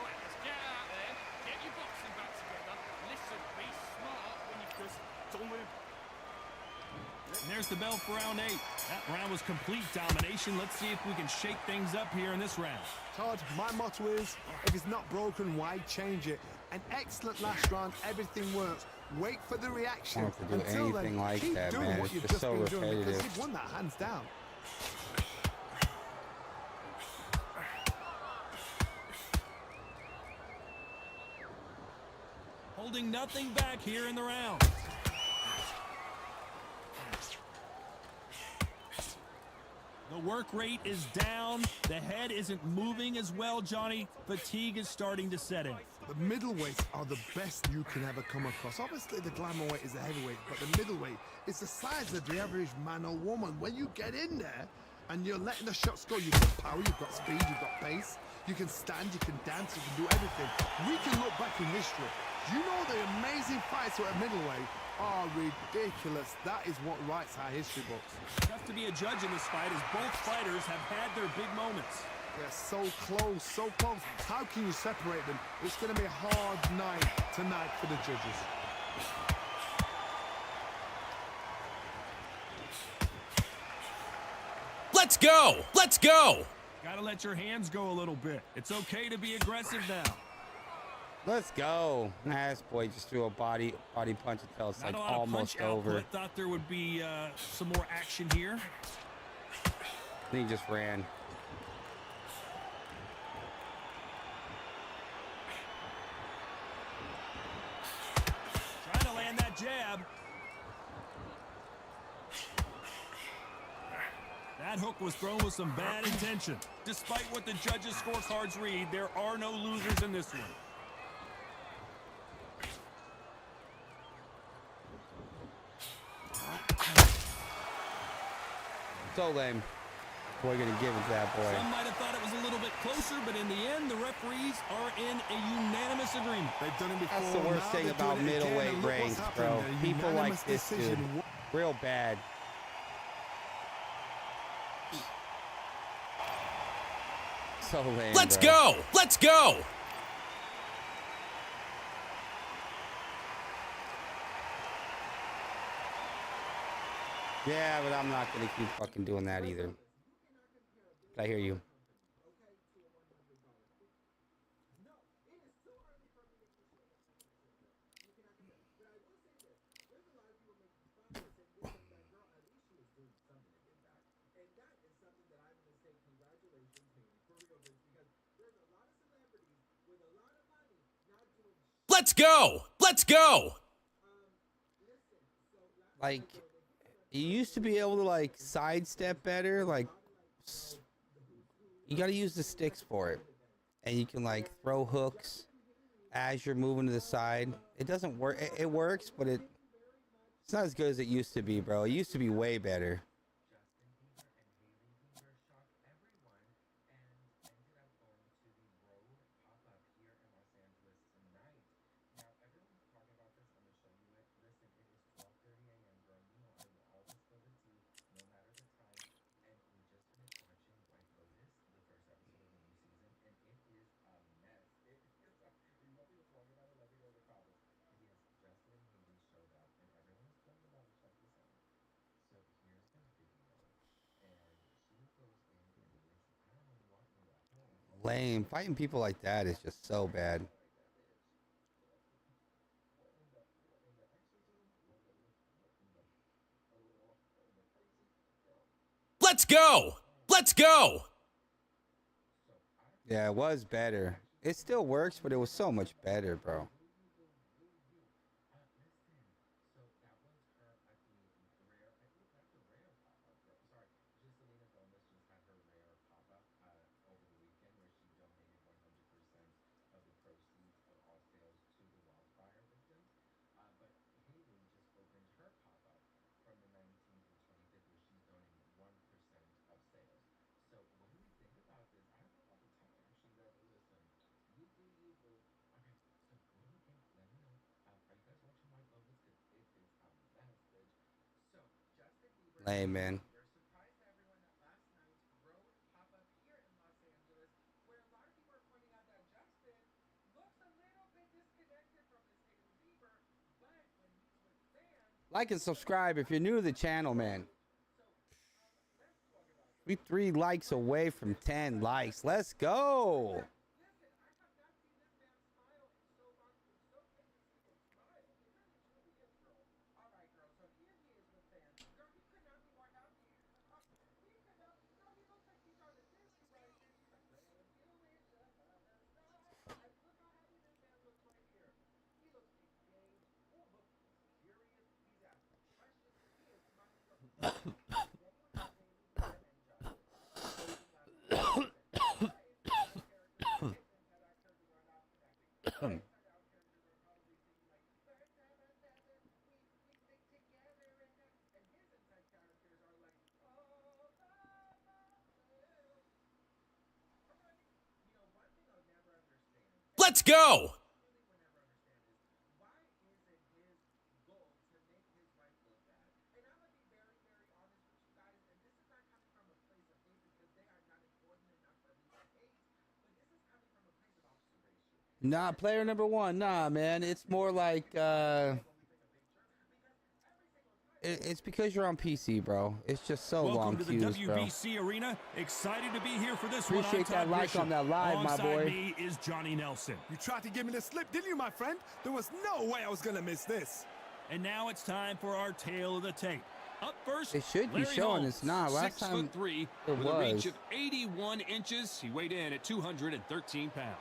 Right, let's get out there. Get your boxing back together. Listen, be smart when you just don't win. And there's the bell for round 8. That round was complete domination. Let's see if we can shake things up here in this round. Todd, my motto is, if it's not broken, why change it? An excellent last round, everything works. Wait for the reaction. I don't have to do Until then, anything like keep that, doing man. what It's you've just just so been doing because repetitive. you've won that hands down. Holding nothing back here in the round. The work rate is down. The head isn't moving as well, Johnny. Fatigue is starting to set in. The middleweights are the best you can ever come across. Obviously, the glamour weight is a heavyweight, but the middleweight is the size of the average man or woman. When you get in there and you're letting the shots go, you've got power, you've got speed, you've got pace. You can stand, you can dance, you can do everything. We can look back in history. You know the amazing fights at middleweight are ridiculous. That is what writes our history books. Tough to be a judge in this fight as both fighters have had their big moments. They're so close, so close. How can you separate them? It's going to be a hard night tonight for the judges. Let's go! Let's go! Gotta let your hands go a little bit. It's okay to be aggressive now. Let's go. Nah, this boy just threw a body punch until it's Not like a lot of almost punch over. output. Thought there would be some more action here. Then he just ran. Trying to land that jab. That hook was thrown with some bad intention. Despite what the judges' scorecards read, there are no losers in this one. So lame. Boy, gonna give it to that boy. Some might have thought it was a little bit closer, but in the end, the referees are in a unanimous agreement. They've done it before. That's the worst now thing they're about doing it again, middleweight and look what's ranks, happened. bro. A People like unanimous this dude. decision. Real bad. So lame, Let's bro. go. Let's go. Yeah, but I'm not gonna keep fucking doing that either. I hear you. Let's go. Let's go. Like, you used to be able to like sidestep better. Like, you got to use the sticks for it, and you can like throw hooks as you're moving to the side. It doesn't work. It works, but it's not as good as it used to be, bro. It used to be way better. Lame. Fighting people like that is just so bad. Let's go. Let's go. Yeah, it was better. It still works, but it was so much better, bro. Lame, man. Like and subscribe if you're new to the channel, man. We 3 likes away from 10 likes. Let's go. Let's go. Nah, player number 1. Nah, man. It's more like It's because you're on PC, bro. It's just so long Welcome to the queues, bro. WBC arena. Excited to be here for this Appreciate one. I'm that Todd like Grisham. on that live, my Alongside boy. me is Johnny Nelson. You tried to give me the slip, didn't you, my friend? There was no way I was going to miss this. And now it's time for our tale of the tape. Up first, It should be Larry showing. Holmes. It's not. Last time 6'3", it with a reach was. of 81 inches. He weighed in at 213 pounds.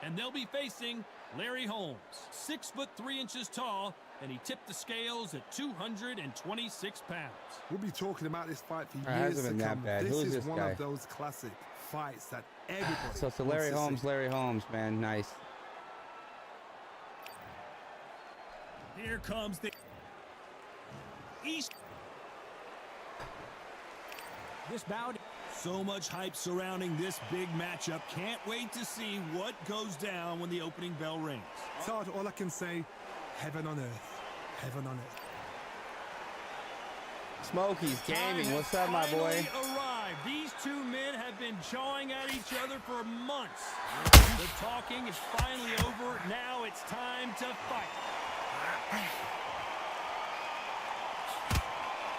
And they'll be facing Larry Holmes, 6'3" tall, and he tipped the scales at 226 pounds. We'll be talking about this fight for It years hasn't to been that come. bad. This Who is is this one guy? of those classic fights that everybody So it's a wants Larry to Holmes, see. Larry Holmes, man. Nice. Here comes the East. This bout. So much hype surrounding this big matchup. Can't wait to see what goes down when the opening bell rings. Todd, all I can say, heaven on earth. Heaven on earth. Smokey's Gaming. What's up, my boy? Finally arrived. These two men have been jawing at each other for months. The talking is finally over. Now it's time to fight.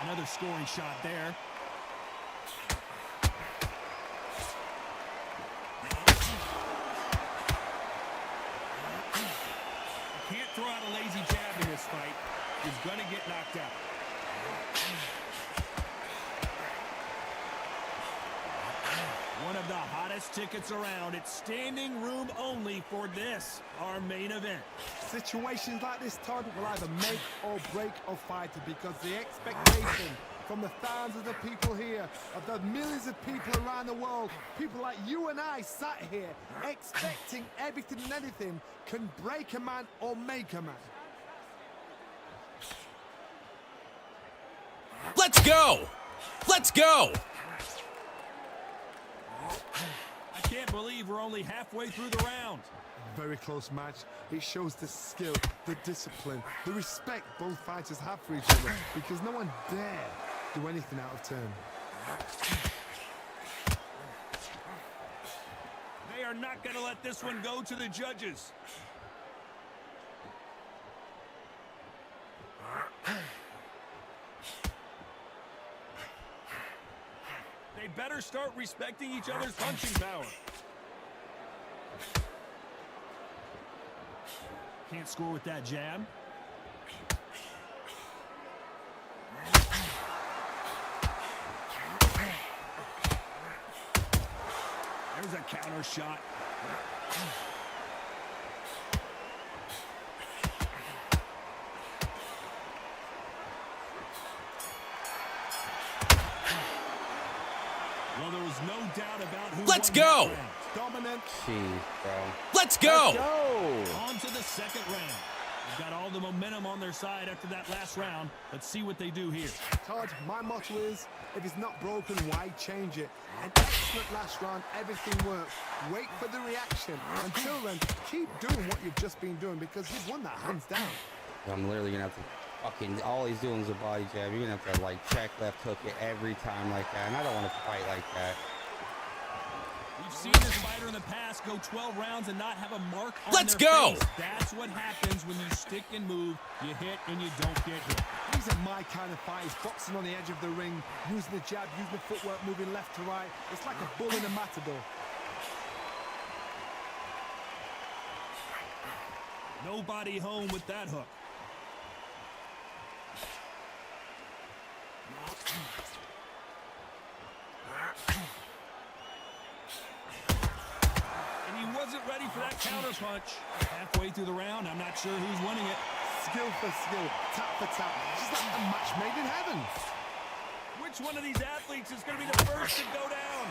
Another scoring shot there. Can't throw out a lazy jab in this fight. He's gonna get knocked out. One of the hottest tickets around. It's standing room only for this, our main event. Situations like this, Todd, will either make or break a fighter because the expectation from the thousands of people here, of the millions of people around the world, people like you and I sat here expecting everything and anything, can break a man or make a man. Let's go! Let's go! I can't believe we're only halfway through the round. Very close match. It shows the skill, the discipline, the respect both fighters have for each other because no one dare do anything out of turn. They are not going to let this one go to the judges. They better start respecting each other's punching power. Can't score with that jab. There's a counter shot. Well, there was no doubt about who Let's won go. that round. Dominant. Jeez, bro. Let's go! Go! On to the second round. They've got all the momentum on their side after that last round. Let's see what they do here. Todd, my motto is, if it's not broken, why change it? An excellent last round, everything works. Wait for the reaction. Until then, keep doing what you've just been doing because you've won that hands down. I'm literally gonna have to fucking. All he's doing is a body jab. You're gonna have to like check left hook it every time like that, and I don't want to fight like that. We've seen this fighter in the past go 12 rounds and not have a mark on Let's their go. face. That's what happens when you stick and move. You hit and you don't get hit. These are my kind of fighters, boxing on the edge of the ring, using the jab, using the footwork, moving left to right. It's like a bull in a matador. Nobody home with that hook. And he wasn't ready for that counter punch. Halfway through the round, I'm not sure who's winning it. Skill for skill, tap for tap. Just like a match made in heaven. Which one of these athletes is going to be the first to go down?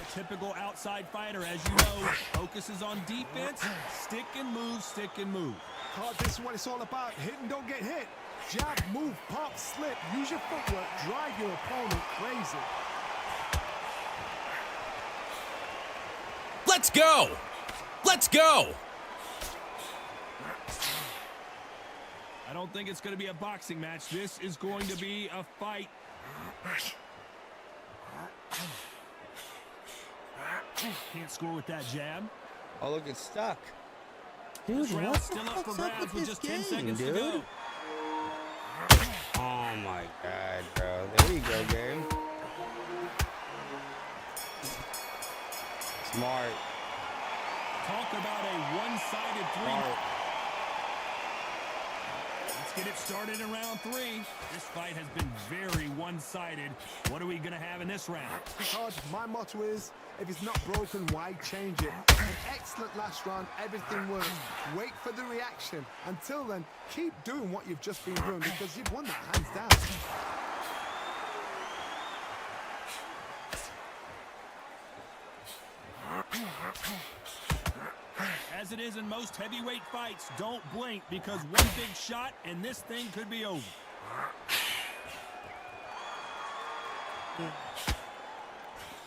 A typical outside fighter, as you know, focuses on defense, stick and move, stick and move. Todd, this is what it's all about. Hit and don't get hit. Jab, move, pop, slip. Use your footwork. Drive your opponent crazy. Let's go! Let's go! I don't think it's going to be a boxing match. This is going to be a fight. Can't score with that jab. Oh, look, it's stuck. Dude, This what round's the still up fuck's for up grabs with with this just 10 game, seconds to dude? go. Oh my god, bro. There you go, game. Smart. Talk about a one-sided three. Smart. Let's get it started in round 3. This fight has been very one-sided. What are we going to have in this round? Todd, my motto is, if it's not broken, why change it? An excellent last round, everything works. Wait for the reaction. Until then, keep doing what you've just been doing because you've won that hands down. As it is in most heavyweight fights, don't blink because one big shot and this thing could be over.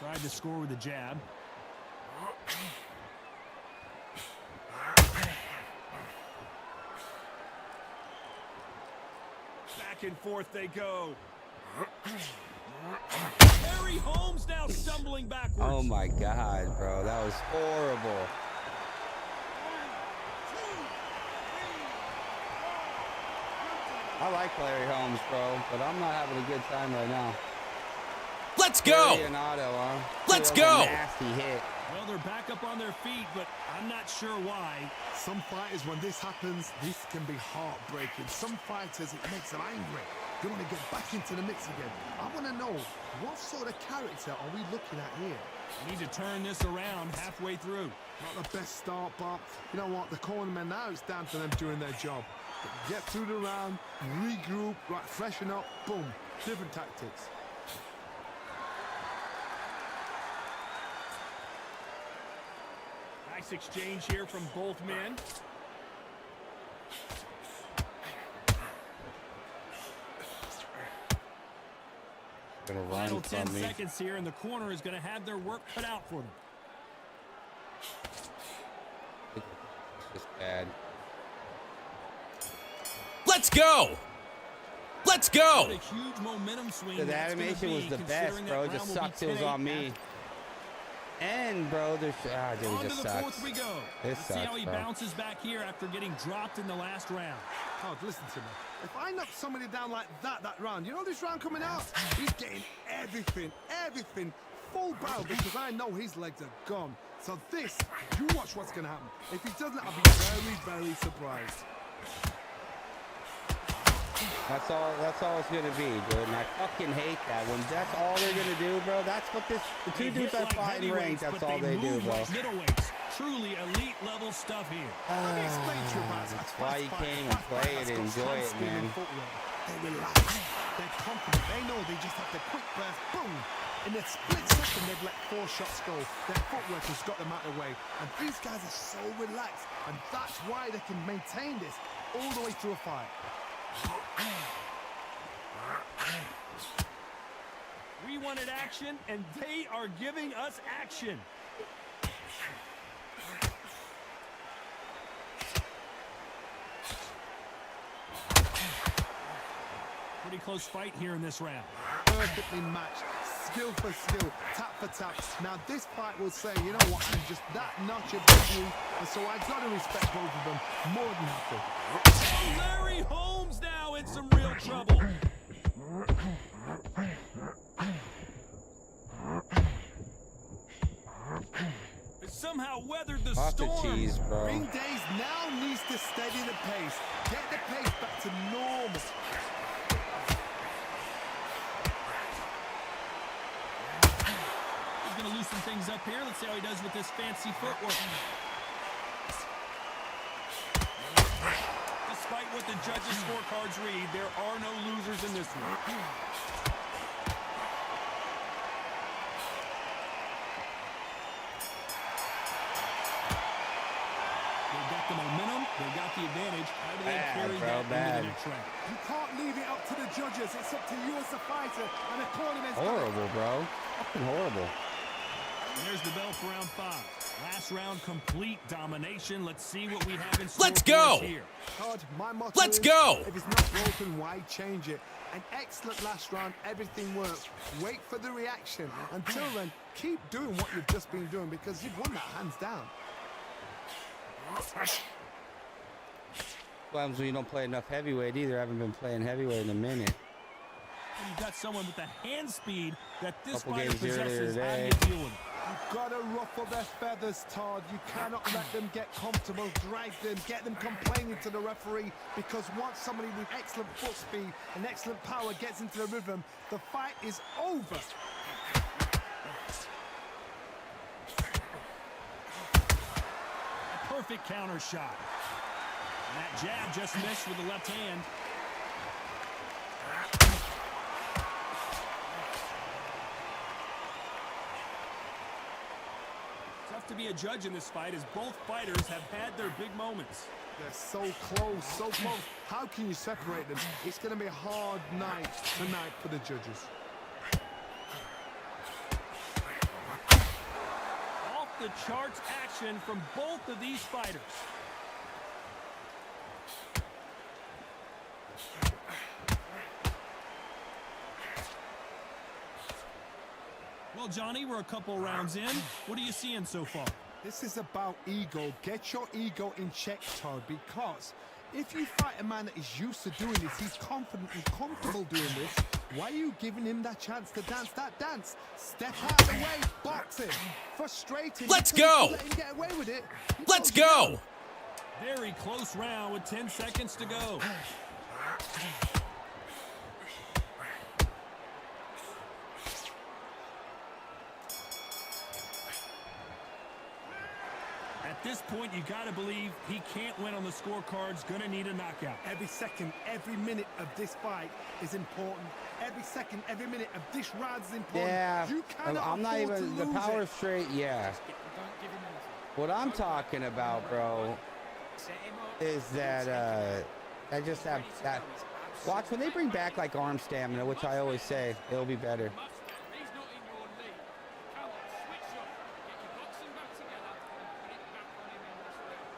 Tried to score with a jab. Back and forth they go. Harry Holmes now stumbling backwards. Oh my god, bro. That was horrible. I like Larry Holmes, bro, but I'm not having a good time right now. Let's go. Leonardo, huh? Let's That was go. a nasty hit. Well, they're back up on their feet, but I'm not sure why. Some fighters, when this happens, this can be heartbreaking. Some fighters, it makes them angry. They want to get back into the mix again. I want to know, what sort of character are we looking at here? We need to turn this around halfway through. Not the best start, but you know what? The cornermen now, it's down to them doing their job. Get through the round, regroup, right, freshen up, boom. Different tactics. Nice exchange here from both men. Gonna Final run 10 from me. seconds here, and the corner is going to have their work cut out for them. It's just bad. Let's go. Let's What go. a huge momentum swing. The that's gonna animation was be, the best, considering bro. that It just round will be sucks. It was on 10-8 me. And, bro, dude, On it to just the sucks. fourth we go. This Let's see how sucks, he bro. bounces back here after getting dropped in the last round. Todd, listen to me. If I knock somebody down like that round, you know this round coming out? He's getting everything, full barrel because I know his legs are gone. So this, you watch what's going to happen. If he doesn't, I'll be very, very surprised. That's all it's gonna be, dude. And I fucking hate that when that's all they're gonna do, bro. That's what the two They dudes hit are like fighting heavyweights, ranked. That's but all they do, move bro. like middleweights. Truly elite level stuff here. Let me explain to you about That's it. why you came and play it and enjoy it, man. They relax. They're confident. They know they just have to quick burst, boom. In a split second, they've let 4 shots go. Their footwork has got them out of the way. And these guys are so relaxed. And that's why they can maintain this all the way through a fight. We wanted action, and they are giving us action. Pretty close fight here in this round. Perfectly matched. Skill for skill, tap for tap. Now this fight will say, you know what, I'm just that notch above you. And so I got to respect both of them more than happy. Larry Holmes now in some real trouble. It somehow weathered the Lots of storm. cheese, bro. Ring Days now needs to steady the pace. Get the pace back to normal. He's going to loosen things up here. Let's see how he does with this fancy footwork. Despite what the judges' scorecards read, there are no losers in this one. They've got the momentum. They've got the advantage. How do they Bad, carry bro, that into bad. the next round? You can't leave it up to the judges. It's up to you as a fighter and a cornerman's Horrible, bro. Fucking horrible. And there's the bell for round 5. Last round, complete domination. Let's see what we have in store Let's for us go. here. Todd, my motto Let's is, go. if it's not broken, why change it? An excellent last round, everything works. Wait for the reaction. Until then, keep doing what you've just been doing because you've won that hands down. Problems when you don't play enough heavyweight either. I haven't been playing heavyweight in a minute. And you've got someone with the hand speed that this Couple fighter games earlier possesses. How do today. you deal with it? You've got to ruffle their feathers, Todd. You cannot let them get comfortable, drag them, get them complaining to the referee, because once somebody with excellent foot speed and excellent power gets into the rhythm, the fight is over. A perfect counter shot. And that jab just missed with the left hand. Tough to be a judge in this fight, as both fighters have had their big moments. They're so close, so close. How can you separate them? It's going to be a hard night tonight for the judges. Off the charts action from both of these fighters. Well, Johnny, we're a couple rounds in. What are you seeing so far? This is about ego. Get your ego in check, Todd, because if you fight a man that is used to doing this, he's confident and comfortable doing this, why are you giving him that chance to dance that dance? Step out of the way, box him. Frustrating. Let's because go. if you let him get away with it. Let's go! Very close round with 10 seconds to go. At this point, you got to believe he can't win on the scorecards. Going to need a knockout. Every second, every minute of this fight is important. Every second, every minute of this round is important. Yeah, You cannot I'm not afford even to the lose power it. straight. Yeah. Don't give him anything. What I'm talking about, bro, Set him up. is that I just have that. Watch when they bring back like arm stamina, which I always say it'll be better. Must. He's not in your league. Come on, switch up. Get your boxing back together and put it back on him in this round.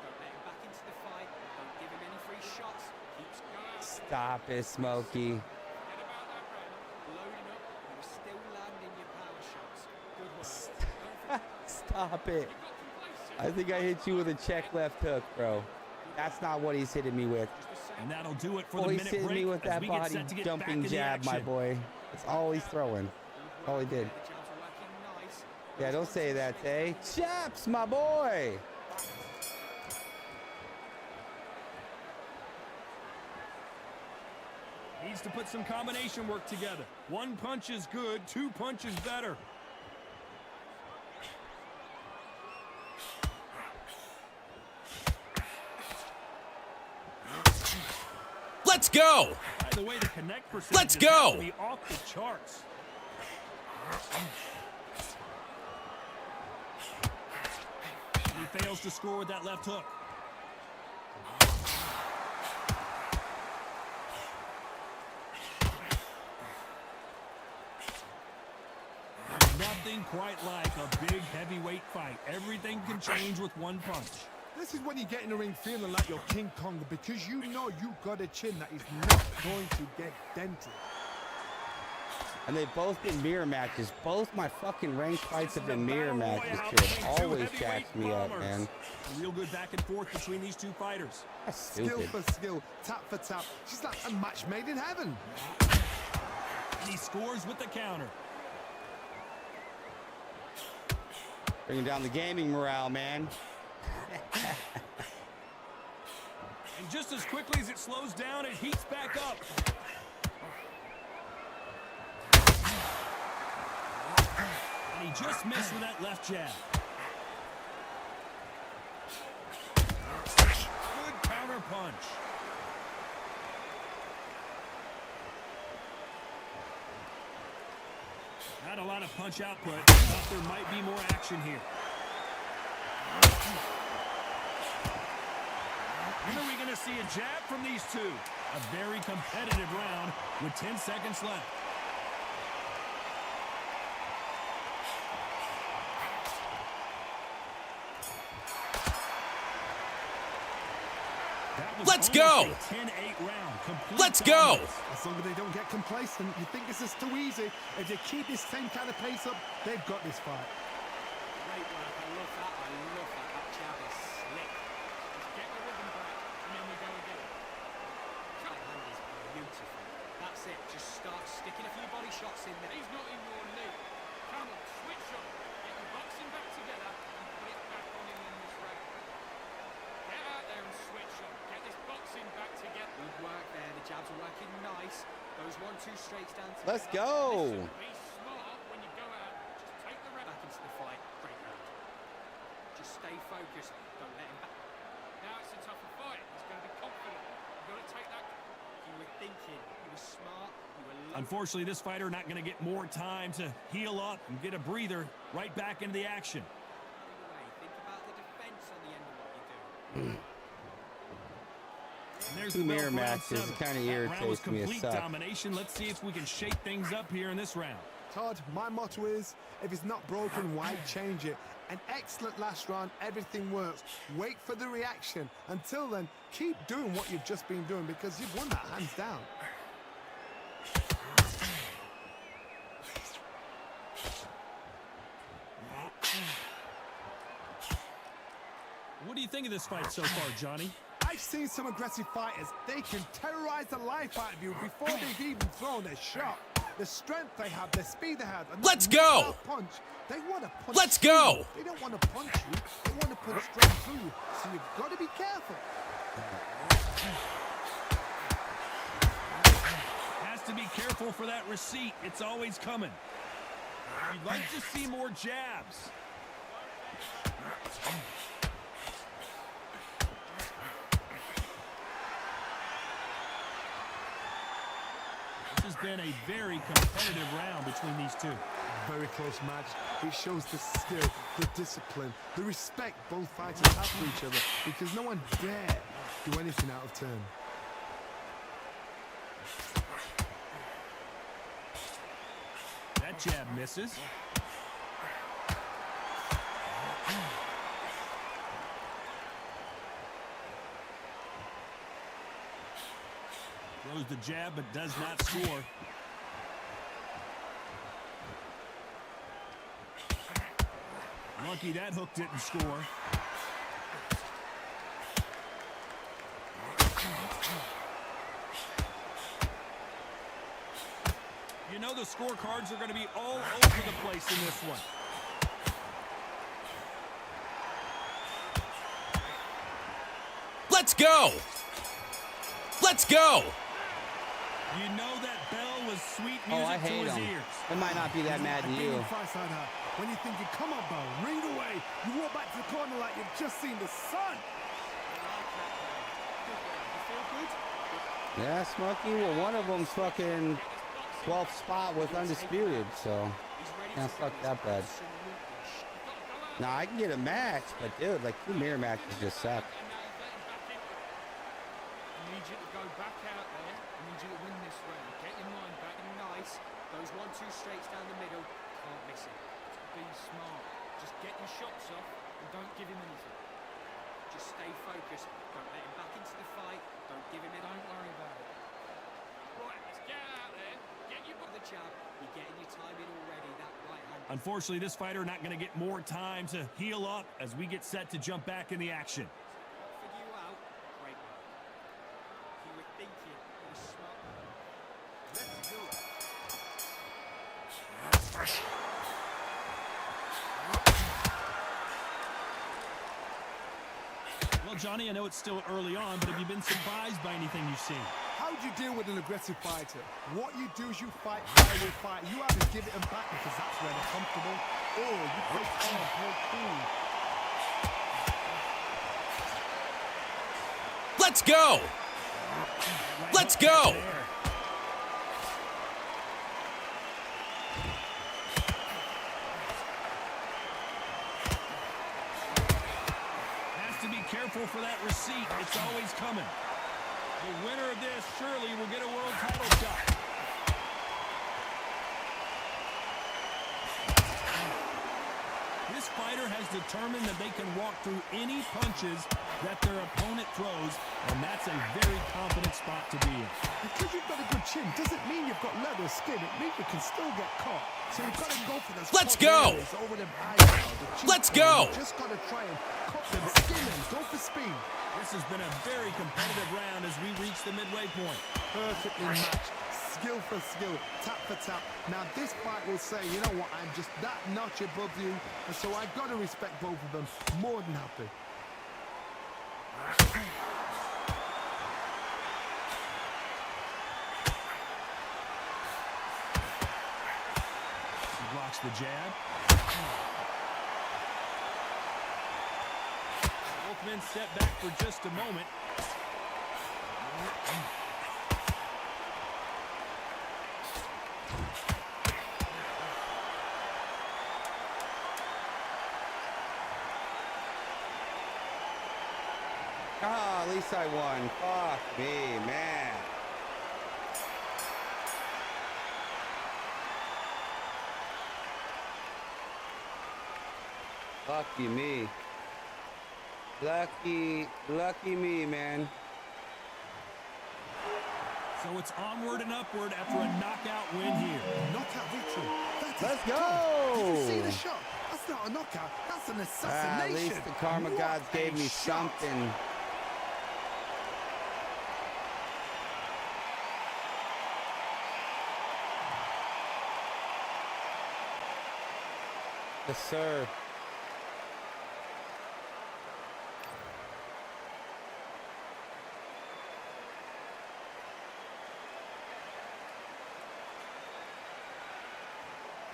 Don't let him back into the fight. Don't give him any free shots. Keeps going. Stop it, Smokey. Forget about that round. Loading up. You're still landing your power shots. Good work. Stop it. Got complacent. I think I hit you with a check left hook, bro. That's not what he's hitting me with. And that'll do it for Oh, the he's minute hitting break me with as that we get body set to get back jumping in the jab, my action. boy. That's all he's throwing. All he did. The jabs are working nice. Yeah, don't say that, eh? Chaps, my boy. Needs to put some combination work together. One punch is good, two punches better. Let's go! By the way, the connect percentage Let's go! be off the charts. He fails to score with that left hook. There's nothing quite like a big heavyweight fight. Everything can change with one punch. This is when you get in the ring feeling like you're King Kong, because you know you've got a chin that is not going to get dented. And they've both been mirror matches. Both my fucking ranked fights have been mirror Battle matches, royale too. It between two always heavyweight jacks me up, bombers. man. A real good back and forth between these two fighters. That's Skill stupid. for skill, tap for tap. She's like a match made in heaven. And he scores with the counter. Bringing down the gaming morale, man. And just as quickly as it slows down, it heats back up. And he just missed with that left jab. Good counter punch. Not a lot of punch output. Thought there might be more action here. When are we going to see a jab from these two? A very competitive round with 10 seconds left. That was Let's almost go. a 10-8 round. Complete Let's go. dominance. As long as they don't get complacent, you think this is too easy. If they keep this same kind of pace up, they've got this fight. Great work. I love that. I love that. That jab is slick. Just get the rhythm back, and then we go again. Taking a few body shots in there. He's not in your knee. Come on, switch on. Get your boxing back together and put it back on him in this round. Get out there and switch on. Get this boxing back together. Good work there. The jabs are working nice. Those 1-2 straights down together. Let's go. Listen, be smart when you go out. Just take the rep back into the fight. Great round. Just stay focused. Don't let him back. Now it's a tougher fight. He's going to be confident. You've got to take that. You were thinking. You were smart. You were low. Unfortunately, this fighter not going to get more time to heal up and get a breather. Right back into the action. Think about the defense on the end of what you do. And there's Two the bell mirror for round matches. It 7. kind of That round was irritates me as complete such. domination. Let's see if we can shake things up here in this round. Todd, my motto is, if it's not broken, why change it? An excellent last round, everything works. Wait for the reaction. Until then, keep doing what you've just been doing because you've won that hands down. What do you think of this fight so far, Johnny? I've seen some aggressive fighters. They can terrorize the life out of you before they've even thrown a shot. The strength they have, the speed they have. And Let's that go. knockout punch. They want to punch. Let's through go. you. They don't want to punch you. They want to punch straight through you. So you've got to be careful. Has to be careful for that receipt. It's always coming. You'd like to see more jabs. This has been a very competitive round between these two. Very close match. It shows the skill, the discipline, the respect both fighters have for each other because no one dare do anything out of turn. That jab misses. Throws the jab but does not score. Lucky that hook didn't score. You know the scorecards are going to be all over the place in this one. Let's go. Let's go. You know that bell was sweet Oh, I music to hate his him. ears. It might not be that mad to you. Fights like that, when you're thinking, come on, bro, ring away. You walk back to the corner like you've just seen the sun. Yeah, Smokey. Well, one of them's fucking 12th spot with Undisputed, so can't fuck that bad. Nah, I can get a match, but dude, like 2 mirror matches just suck. I need you to go back out there. I need you to win this round. Get your mind back nice. Those 1-2 straights down the middle. Can't miss it. Be smart. Just get your shots off and don't give him anything. Just stay focused. Don't let him back into the fight. Don't give him it. Don't worry about it. Right, let's get out there. Get your the jab. You're getting your time in already. That right hand. Unfortunately, this fighter not going to get more time to heal up as we get set to jump back in the action. Offered you out. Great work. You were thinking. You were smart. Let's do it. Well, Johnny, I know it's still early on, but have you been surprised by anything you've seen? How do you deal with an aggressive fighter? What you do is you fight how they fight. You either give it them back because that's where they're comfortable, or you play calm, play cool. Let's go. Let's go. Has to be careful for that receipt. It's always coming. The winner of this surely will get a world title shot. This fighter has determined that they can walk through any punches that their opponent throws, and that's a very confident spot to be in. Because you've got a good chin doesn't mean you've got leather skin. It means you can still get caught. So you've got to go for those. Let's go. Over them eyebrows, the cheekbones. Let's go. You just got to try and cut them, skin them, go for speed. This has been a very competitive round as we reach the midway point. Perfectly matched. skill for skill, tap for tap. Now this fight will say, you know what, I'm just that notch above you, and so I've got to respect both of them. More than happy. He blocks the jab. Both men step back for just a moment. Ah, at least I won. Fuck me, man. Lucky me. Lucky me, man. So it's onward and upward after a knockout win here. Knockout victory. That is Let's good. go. Did you see the shot? That's not a knockout. That's an assassination. At least the karma What gods a gave me shot. something. Yes, sir.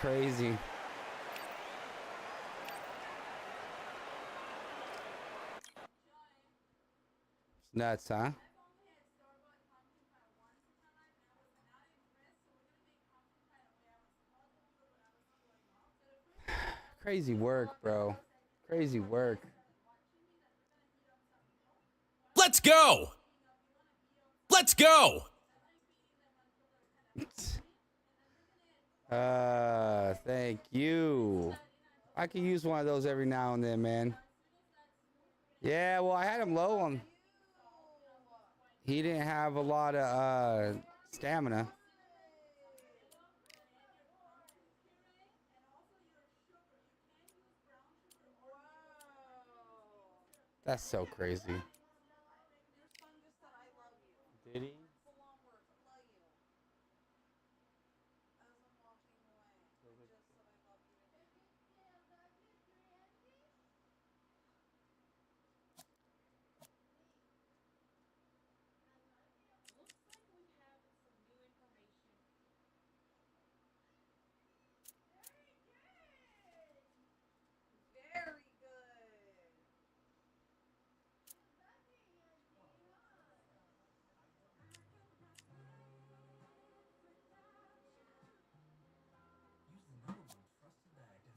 Crazy. It's nuts, huh? Crazy work, bro. Crazy work. Let's go. Let's go. Thank you. I could use one of those every now and then, man. Yeah, well, I had him low on. He didn't have a lot of stamina. That's so crazy. Did he?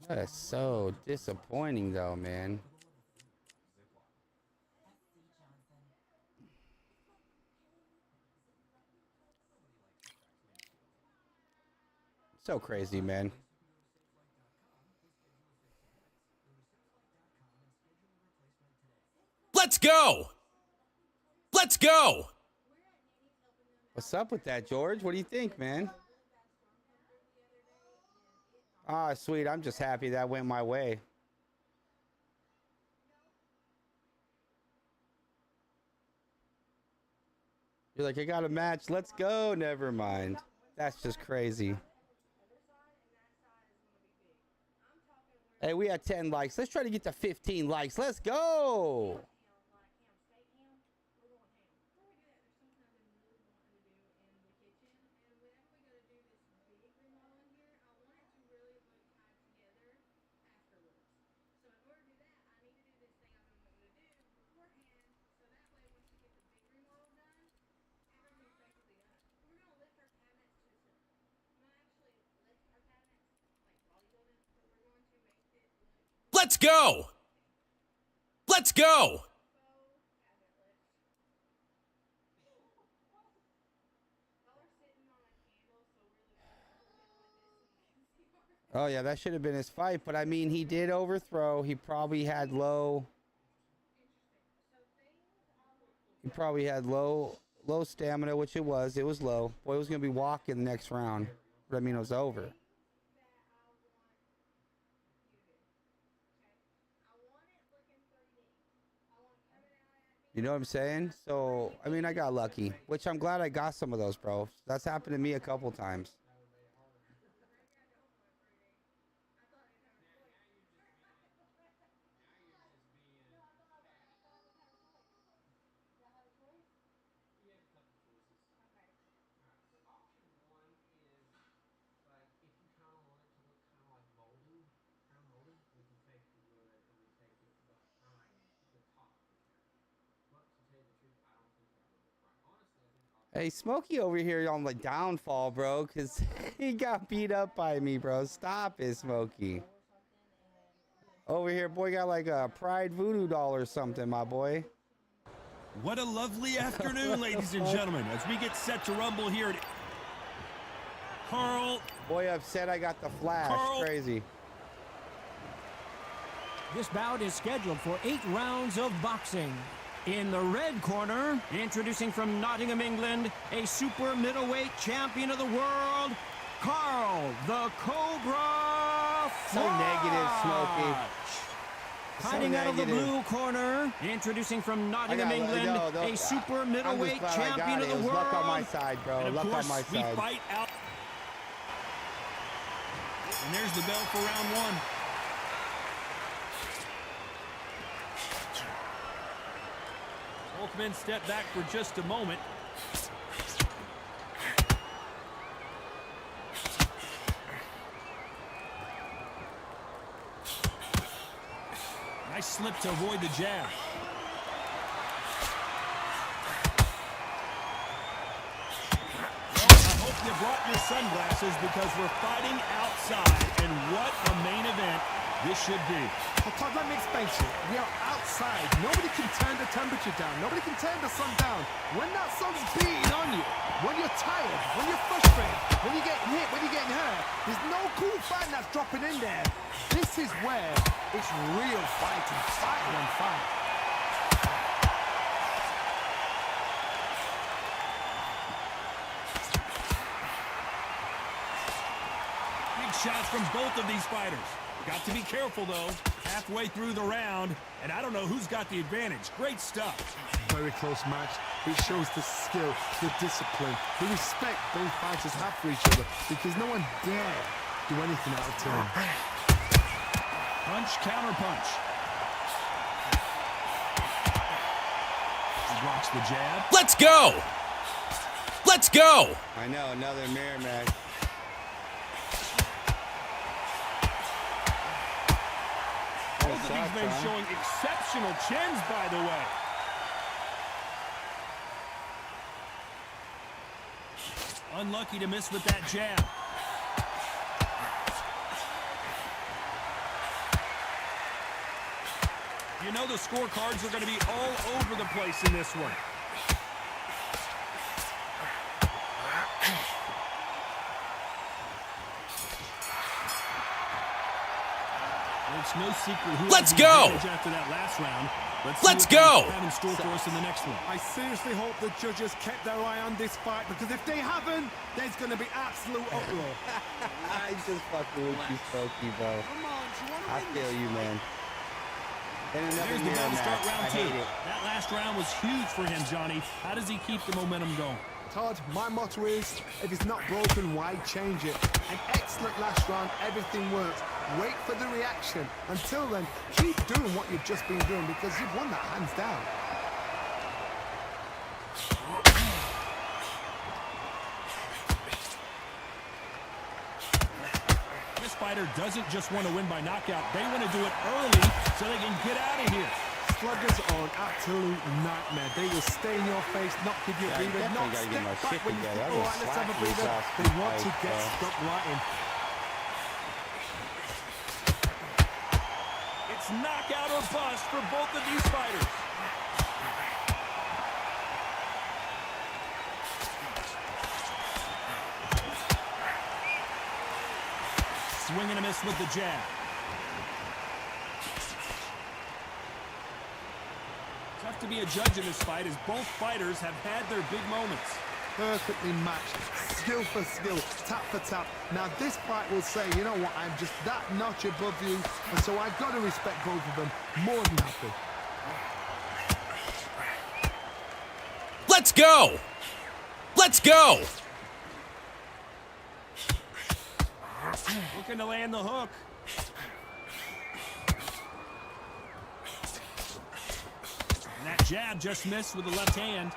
That's so disappointing, though, man. So crazy, man. Let's go. Let's go. What's up with that, George? What do you think, man? Ah, sweet. I'm just happy that went my way. You're like, I got a match. Let's go. Never mind. That's just crazy. Hey, we had 10 likes. Let's try to get to 15 likes. Let's go. Let's go. Let's go. Oh, yeah, that should have been his fight. But, I mean, he did overthrow. He probably had low. He probably had low stamina, which it was. It was low. Boy, it was going to be walking the next round. But, I mean, it was over. You know what I'm saying? So, I mean, I got lucky, which I'm glad I got some of those, bro. That's happened to me a couple times. Hey, Smokey over here on the downfall, bro, because he got beat up by me, bro. Stop it, Smokey. Over here, boy got like a Pride voodoo doll or something, my boy. What a lovely afternoon, ladies and gentlemen, as we get set to rumble here at Carl. Boy upset I got the flash. Carl. Crazy. This bout is scheduled for 8 rounds of boxing. In the red corner, introducing from Nottingham, England, a super middleweight champion of the world, Carl the Cobra So negative, Smokey. Fighting out of the blue corner, introducing from Nottingham, England, a super middleweight champion of the world. Luck on my side, bro. And of Luck course, on my we side. fight out. And there's the bell for round 1. Both men step back for just a moment. Nice slip to avoid the jab. Well, I hope you brought your sunglasses because we're fighting outside, and what a main event this should be. Well, Todd, let me explain to you. We are outside. Nobody can turn the temperature down. Nobody can turn the sun down. When that sun's beating on you, when you're tired, when you're frustrated, when you're getting hit, when you're getting hurt, there's no cool fight that's dropping in there. This is where it's real fighting. Fighting and fight. Big shots from both of these fighters. Got to be careful, though. Halfway through the round, and I don't know who's got the advantage. Great stuff. Very close match. It shows the skill, the discipline, the respect both fighters have for each other because no one dare do anything out of turn. Punch, counter punch. He blocks the jab. Let's go! Let's go! I know, another mirror match. Both of these men showing exceptional chins, by the way. Unlucky to miss with that jab. You know the scorecards are going to be all over the place in this one. It's no secret who Let's has the go! advantage after that last round. Let's see what go! they have in store for us in the next one. I seriously hope the judges kept their eye on this fight because if they haven't, there's going to be absolute uproar. I just fucking with you, Smokey, bro. Come on, do you want to I win feel this? you, man. And another There's the mirror bell to start match. round I 2. hate it. That last round was huge for him, Johnny. How does he keep the momentum going? Todd, my motto is, if it's not broken, why change it? An excellent last round, everything works. Wait for the reaction. Until then, keep doing what you've just been doing because you've won that hands down. This fighter doesn't just want to win by knockout. They want to do it early so they can get out of here. Sluggers are an absolute nightmare. They will stay in your face, not give you a Yeah, I breather, not definitely gotta get my step back shit when you together. think, I all will right, let's have a slap these breather. off They these want to fights, get bro. stuck right in. It's knockout or bust for both of these fighters. Swing and a miss with the jab. Tough to be a judge in this fight as both fighters have had their big moments. Perfectly matched, skill for skill, tap for tap. Now this fight will say, you know what, I'm just that notch above you, and so I've got to respect both of them more than happy. Let's go! Let's go! Looking to land the hook. And that jab just missed with the left hand.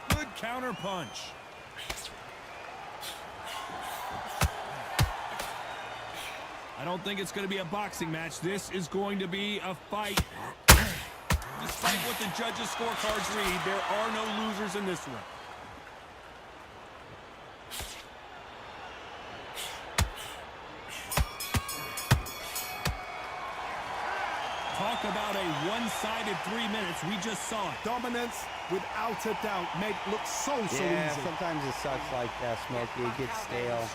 Good counter punch. I don't think it's going to be a boxing match. This is going to be a fight. Despite what the judges' scorecards read, there are no losers in this one. Talk about a one-sided 3 minutes. We just saw it. Dominance, without a doubt, made it look so Yeah, easy. sometimes it sucks like that, Smokey. It gets stale.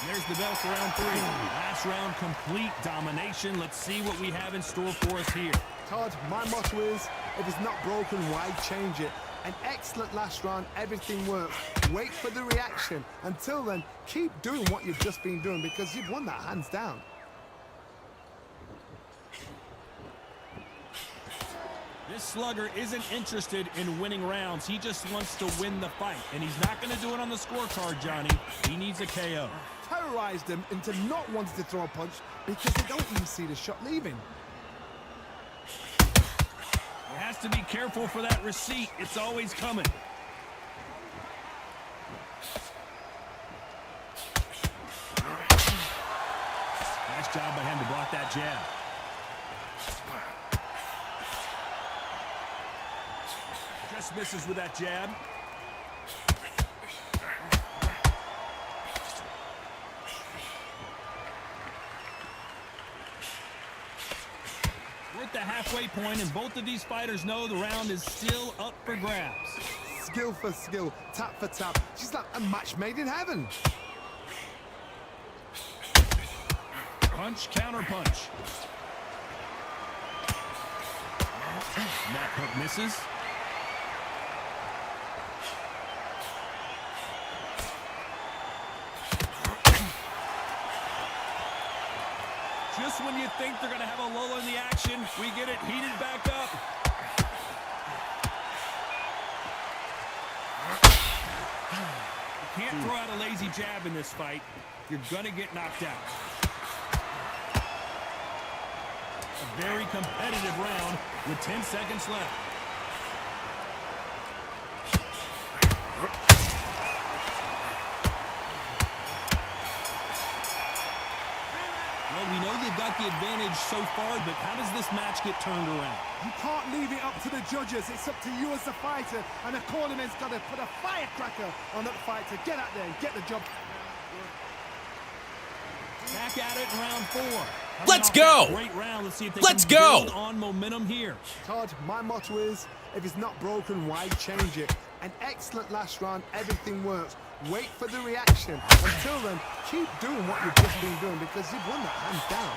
There's the bell for round 3. Last round, complete domination. Let's see what we have in store for us here. Todd, my motto is, if it's not broken, why change it? An excellent last round, everything works. Wait for the reaction. Until then, keep doing what you've just been doing because you've won that hands down. This slugger isn't interested in winning rounds. He just wants to win the fight. And he's not going to do it on the scorecard, Johnny. He needs a KO. Terrorized them into not wanting to throw a punch because they don't even see the shot leaving. He has to be careful for that receipt. It's always coming. Nice job by him to block that jab. Just misses with that jab. We're at the halfway point, and both of these fighters know the round is still up for grabs. Skill for skill, tap for tap. She's like a match made in heaven. Punch, counter punch. And that hook misses. Just when you think they're going to have a lull in the action, we get it heated back up. You can't throw out a lazy jab in this fight. You're going to get knocked out. A very competitive round with 10 seconds left. Well, we know they've got the advantage so far, but how does this match get turned around? You can't leave it up to the judges. It's up to you as the fighter, and the cornerman's got to put a firecracker on that fighter. Get out there and get the job. Back at it in round 4. Let's Coming off go. that Great round. Let's see if they Let's can go. build on momentum here. Todd, my motto is, if it's not broken, why change it? An excellent last round, everything works. Wait for the reaction. Until then, keep doing what you've just been doing because you've won that hands down.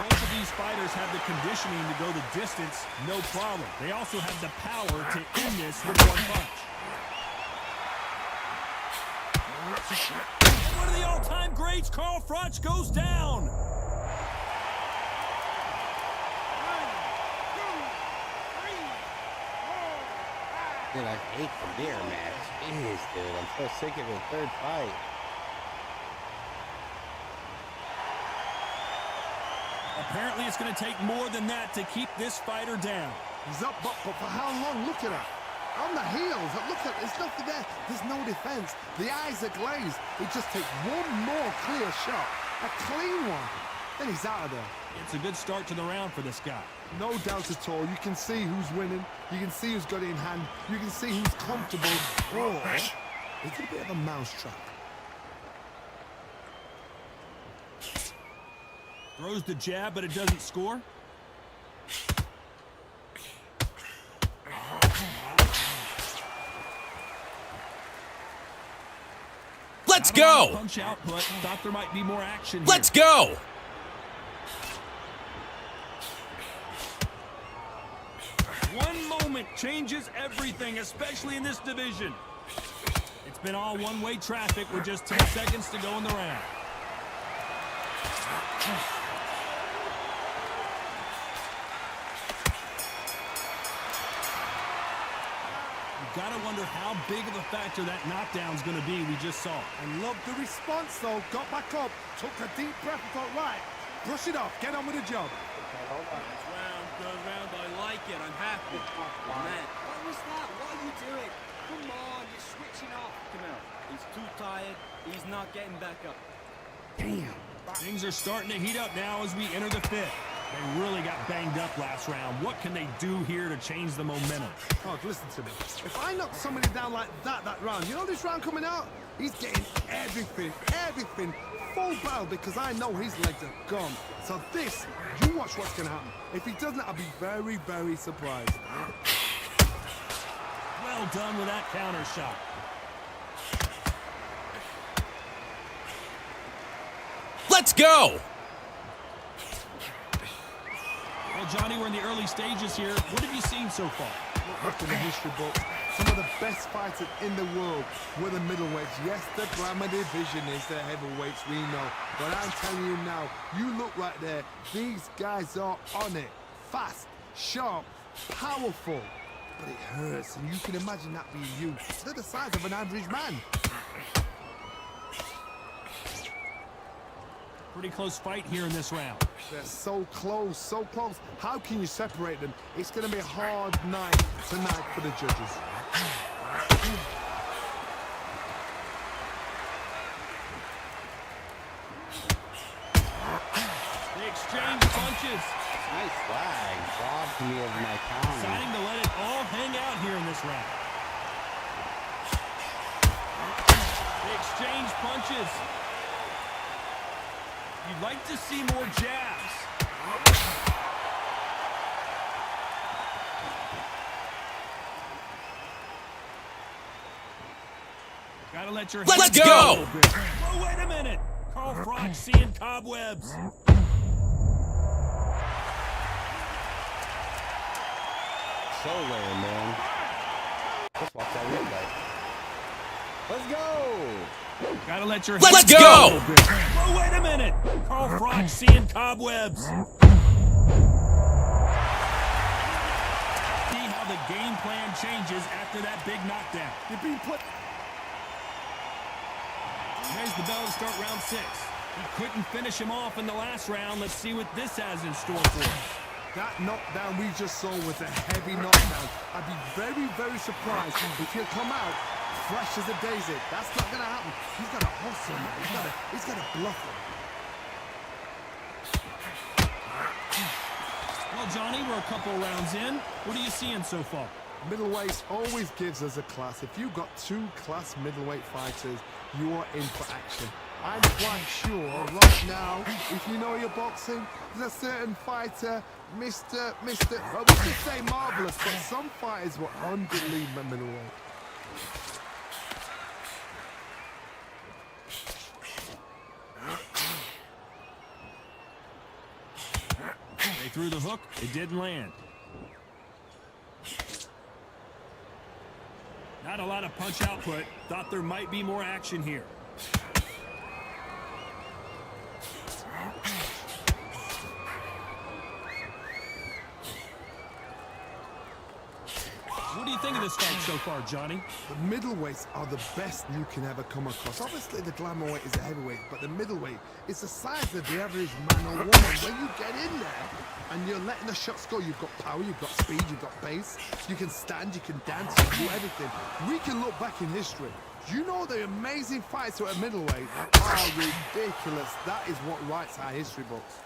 Both of these fighters have the conditioning to go the distance, no problem. They also have the power to end this with one punch. One of the all-time greats, Carl Froch, goes down. Dude, I hate the mirror match. Jeez, dude, I'm so sick of the third fight. Apparently, it's going to take more than that to keep this fighter down. He's up, but for how long? Look at her. On the heels. Look at, there's nothing there. There's no defense. The eyes are glazed. He just takes one more clear shot. A clean one. Then he's out of there. It's a good start to the round for this guy. No doubt at all. You can see who's winning. You can see who's got it in hand. You can see who's comfortable. Or it's a bit of a mousetrap. Throws the jab, but it doesn't score. Let's Not a lot of go! Punch output. Thought there might be more action. Let's here. go! One moment point changes everything, especially in this division. It's been all one-way traffic with just 10 seconds to go in the round. Gotta wonder how big of a factor that knockdown's gonna be we just saw. I love the response though. Got back up, took a deep breath and thought, right, brush it off, get on with the job. Round, good round. I like it. I'm happy. Man, what was that? What are you doing? Come on, you're switching off. Come on. He's too tired. He's not getting back up. Damn. Things are starting to heat up now as we enter the fifth. They really got banged up last round. What can they do here to change the momentum? Oh, listen to me. If I knock somebody down like that round, you know this round coming out? He's getting everything, full barrel because I know his legs are gone. So this, you watch what's going to happen. If he doesn't, I'll be very, very surprised. Well done with that counter shot. Let's go! Well, Johnny, we're in the early stages here. What have you seen so far? Look in the history books. Some of the best fighters in the world were the middleweights. Yes, the glamour division is the heavyweights, we know. But I'm telling you now, you look right there. These guys are on it. Fast, sharp, powerful. But it hurts, and you can imagine that being you. They're the size of an average man. Pretty close fight here in this round. They're so close, so close. How can you separate them? It's going to be a hard night tonight for the judges. They exchange punches. Nice flag. Robbed me of my counter. Deciding to let it all hang out here in this round. They exchange punches. You'd like to see more jabs. Gotta let your Let's hands go! a little bit. Oh, wait a minute. Carl Froch seeing cobwebs. So rare, man. Let's watch that replay. Let's go. Gotta let your Let's hands go! a little bit. Oh, wait a minute. Carl Froch seeing cobwebs. See how the game plan changes after that big knockdown. You've been put... There's the bell to start round 6. He couldn't finish him off in the last round. Let's see what this has in store for him. That knockdown we just saw was a heavy knockdown. I'd be very, very surprised if he'll come out fresh as a daisy. That's not going to happen. He's got to hustle, man. He's got to bluff him. Well, Johnny, we're a couple rounds in. What are you seeing so far? Middleweight always gives us a class. If you've got 2 class middleweight fighters, you are in for action. I'm quite sure right now, if you know your boxing, there's a certain fighter, Mr. Well, we could say marvelous, but some fighters were unbelievable middleweight. They threw the hook. It didn't land. Not a lot of punch output. Thought there might be more action here. What do you think of this fight so far, Johnny? The middleweights are the best you can ever come across. Obviously, the glamour weight is a heavyweight, but the middleweight is the size of the average man or woman. When you get in there and you're letting the shots go, you've got power, you've got speed, you've got pace, you can stand, you can dance, you can do everything. We can look back in history. You know the amazing fights at middleweight are ridiculous. That is what writes our history books.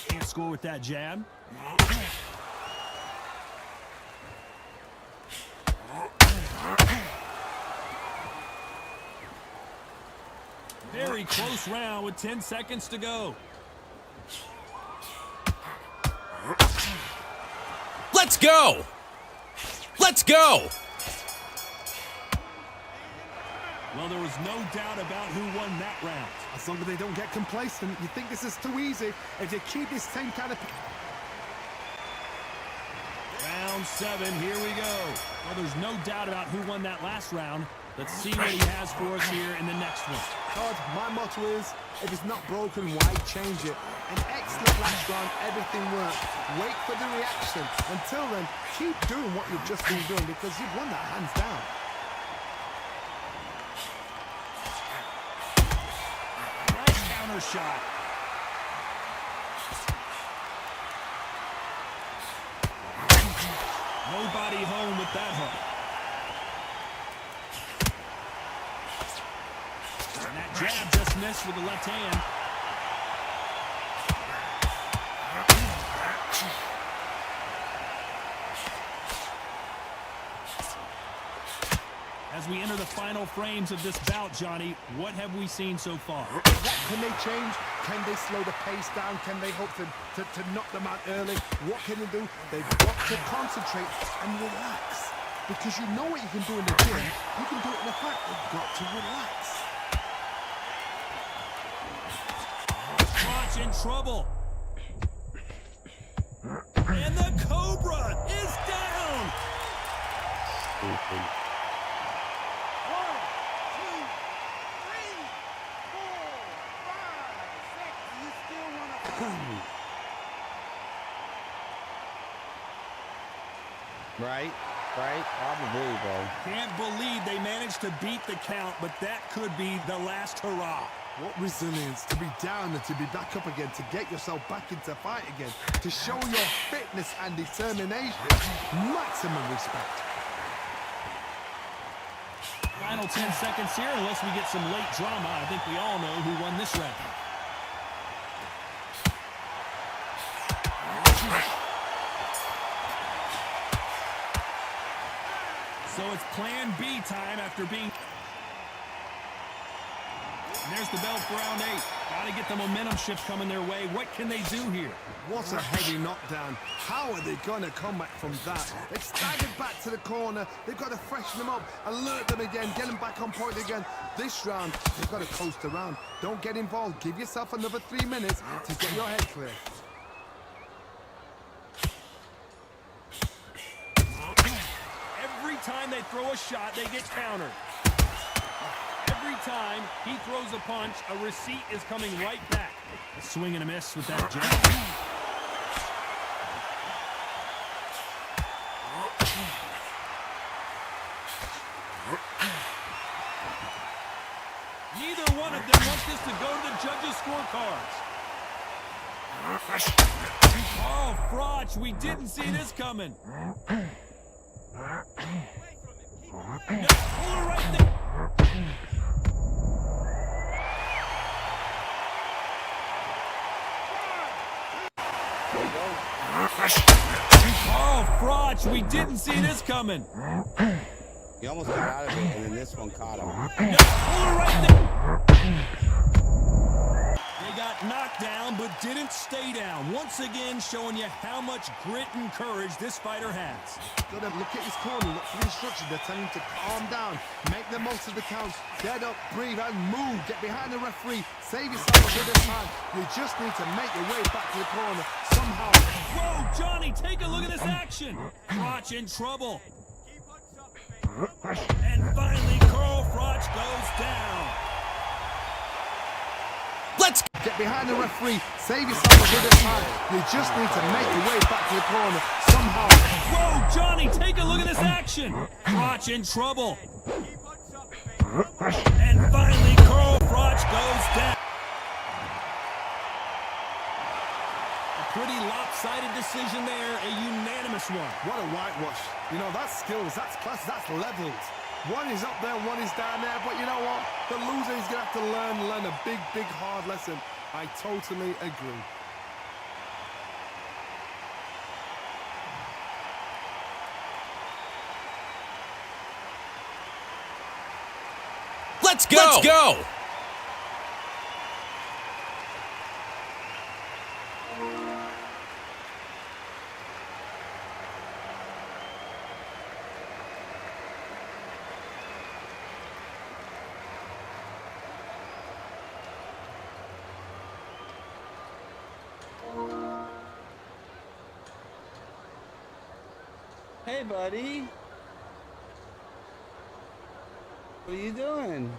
Can't score with that jab. Very close round with 10 seconds to go. Let's go! Let's go! Well, there was no doubt about who won that round. As long as they don't get complacent, you think this is too easy. If they keep this same kind of... Round 7, here we go. Well, there's no doubt about who won that last round. Let's see what he has for us here in the next one. Todd, my motto is, if it's not broken, why change it? An excellent last round, everything worked. Wait for the reaction. Until then, keep doing what you've just been doing because you've won that hands down. Nice counter shot. Nobody home with that hook. And that jab just missed with the left hand. As we enter the final frames of this bout, Johnny, what have we seen so far? What can they change? Can they slow the pace down? Can they hope to knock them out early? What can they do? They've got to concentrate and relax. Because you know what you can do in the gym, you can do it in the fight. They've got to relax. Crotch in trouble. And the Cobra is down. Right, probably, bro. Can't believe they managed to beat the count, but that could be the last hurrah. What resilience to be down and to be back up again, to get yourself back into fight again, to show your fitness and determination. Maximum respect. Final 10 seconds here, unless we get some late drama. I think we all know who won this round. So it's plan B time after being... And there's the bell for round 8. Got to get the momentum shift coming their way. What can they do here? What a heavy knockdown. How are they going to come back from that? They've staggered back to the corner. They've got to freshen them up, alert them again, get them back on point again. This round, they've got to coast around. Don't get involved. Give yourself another 3 minutes to get your head clear. Every time they throw a shot, they get countered. Every time he throws a punch, a receipt is coming right back. A swing and a miss with that jab. Neither one of them wants this to go to the judges' scorecards. Oh, Froch, we didn't see this coming. No, pull her right there. Oh, Froch, we didn't see this coming. He almost got out of it, and then this one caught him. No, pull her right there. They got knocked down, but didn't stay down. Once again, showing you how much grit and courage this fighter has. Got to look at his corner, look for the instructions. They're telling him to calm down, make the most of the counts, get up, breathe, and move. Get behind the referee, save yourself a bit of time. You just need to make your way back to the corner somehow. Whoa, Johnny, take a look at this action. Froch in trouble. And finally, Carl Froch goes down. Let's Get behind the referee, save yourself a bit of time. You just need to make your way back to the corner somehow. Whoa, Johnny, take a look at this action. Froch in trouble. And finally, Carl Froch goes down. A pretty lopsided decision there, a unanimous one. What a whitewash. You know, that's skills, that's class, that's levels. One is up there, one is down there, but you know what? The loser is going to have to learn a big, big, hard lesson. I totally agree. Let's go. Let's go. Hey, buddy. What are you doing?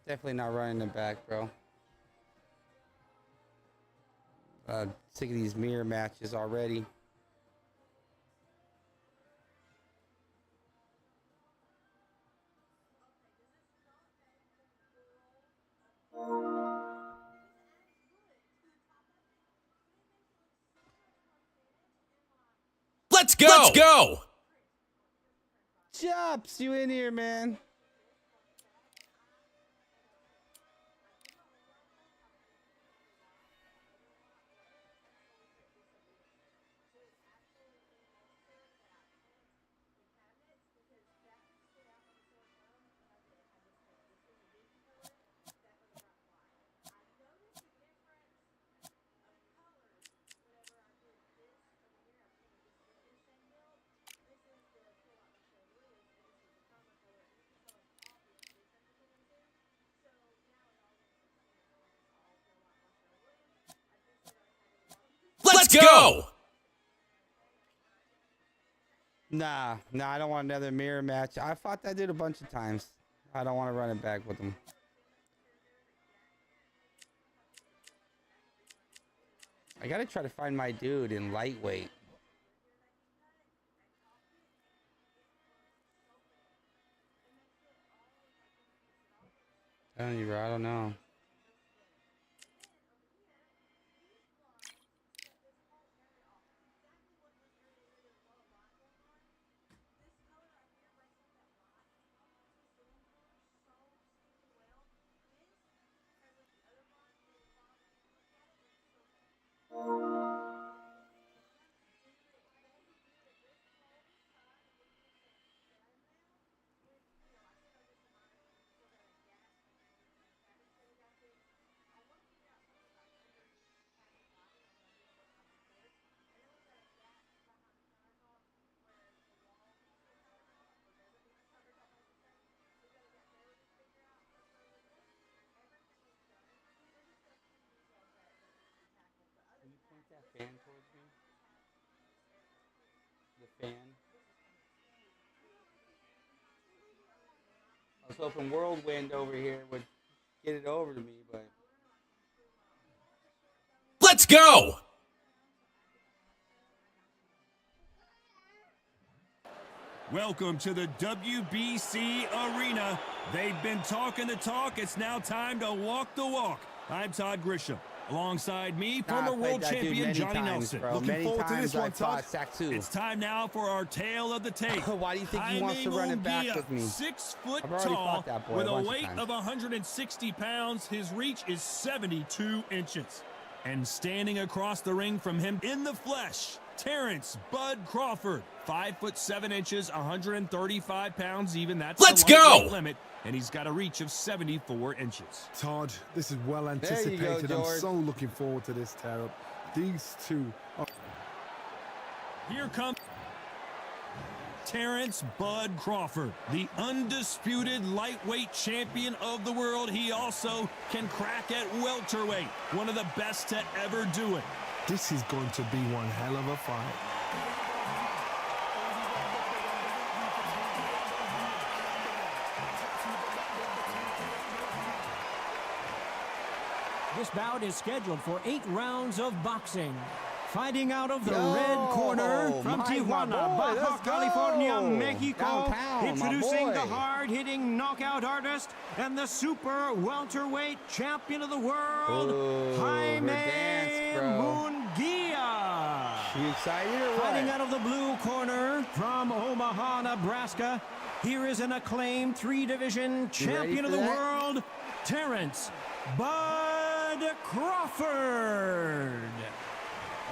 Definitely not running it back, bro. Sick of these mirror matches already. Let's go! Let's go! Chops, you in here, man? Let's go! Nah, I don't want another mirror match. I fought that dude a bunch of times. I don't want to run it back with him. I gotta try to find my dude in lightweight. I don't know. Can you point that fan towards me? The fan. I was hoping Whirlwind over here would get it over to me, but Let's go! Welcome to the WBC Arena. They've been talking the talk. It's now time to walk the walk. I'm Todd Grisham. Alongside me, former world champion Johnny Nelson. Looking forward to this one, Todd. It's time now for our tale of the tape. Why do you think he wants to run it back with me? 6 foot I've already tall, fought that boy with a a bunch of weight times. of 160 pounds. His reach is 72 inches. And standing across the ring from him in the flesh, Terrence Bud Crawford, 5'7", 135 pounds even. That's Let's the lightweight go! limit, and he's got a reach of 74 inches. Todd, this is well There you go, anticipated. I'm George. so looking forward to this tear-up. These two are... Here comes Terrence Bud Crawford, the undisputed lightweight champion of the world. He also can crack at welterweight, one of the best to ever do it. This is going to be one hell of a fight. This bout is scheduled for 8 rounds of boxing. Fighting out of the Yo, red corner from my Tijuana, boy, Baja let's go. California, Mexico. Downtown, my Introducing the boy. hard-hitting knockout artist and the super welterweight champion of the world, Ooh, Jaime Verdansk, bro. Munguia. You excited or what? Fighting out of the blue corner from Omaha, Nebraska, here is an acclaimed 3-division champion of for the that? world, Terrence Bud Crawford.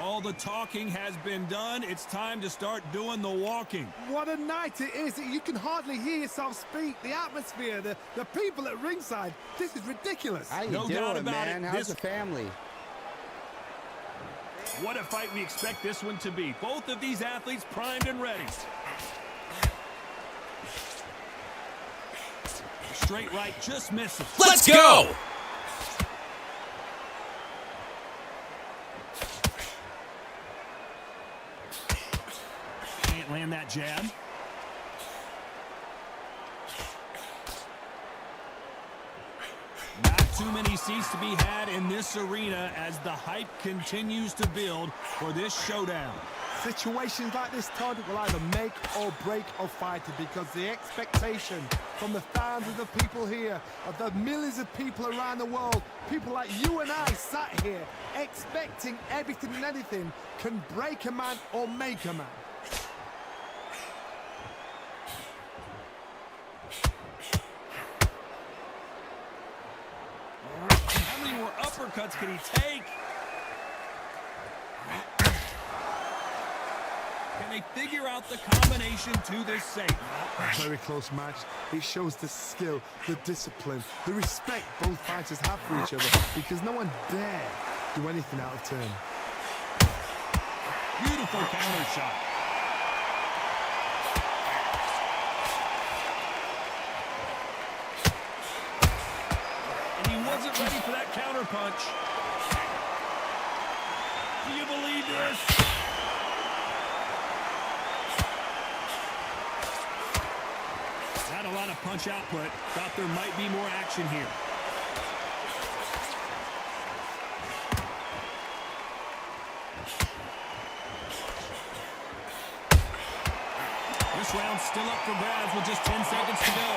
All the talking has been done. It's time to start doing the walking. What a night it is. You can hardly hear yourself speak. The atmosphere, the people at ringside. This is ridiculous. How you No doing, doubt about man? it. How's This- the family? What a fight we expect this one to be. Both of these athletes primed and ready. Straight right, just misses. Let's go! Can't land that jab. Not too many seats to be had in this arena as the hype continues to build for this showdown. Situations like this, Todd, will either make or break a fighter because the expectation from the thousands of people here, of the millions of people around the world, people like you and I sat here expecting everything and anything, can break a man or make a man. How many more uppercuts can he take? Can they figure out the combination to this safe? A very close match. It shows the skill, the discipline, the respect both fighters have for each other because no one dare do anything out of turn. Beautiful counter shot. And he wasn't ready for that counter punch. Do you believe this? Not a lot of punch output. Thought there might be more action here. This round's still up for grabs with just 10 seconds to go.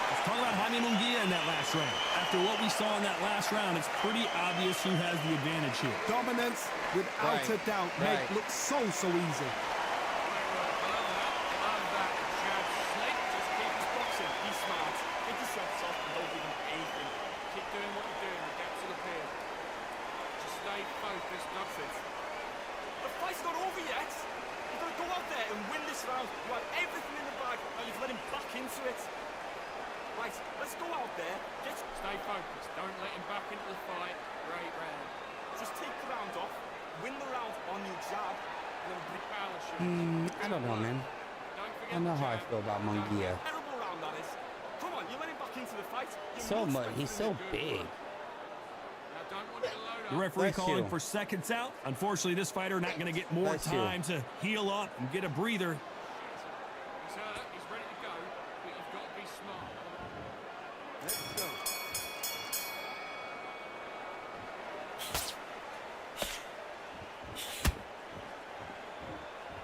Let's talk about Jaime Munguia in that last round. After what we saw in that last round, it's pretty obvious who has the advantage here. Dominance, without a doubt, make look so easy. Below that, jab slick, just keep his boxing. Be smart. Get yourself soft and don't give him anything. Keep doing what you're doing. The gaps will appear. Just stay focused. That's it. The fight's not over yet. You've got to go out there and win this round. You have everything in the bag. Now you've let him back into it. Right, let's go out there. Stay focused. Don't let him back into the fight. Great round. Just take the round off. Win the round on your jab. And then big power shoot. I don't know, man. I don't know how I feel about Munguia. Terrible round that is. Come on, you let him back into the fight. So much. He's so big. The referee Bless calling you. for seconds out. Unfortunately, this fighter not going to get more Bless you. time to heal up and get a breather. He's hurt, he's ready to go, but you've got to be smart. Let's go.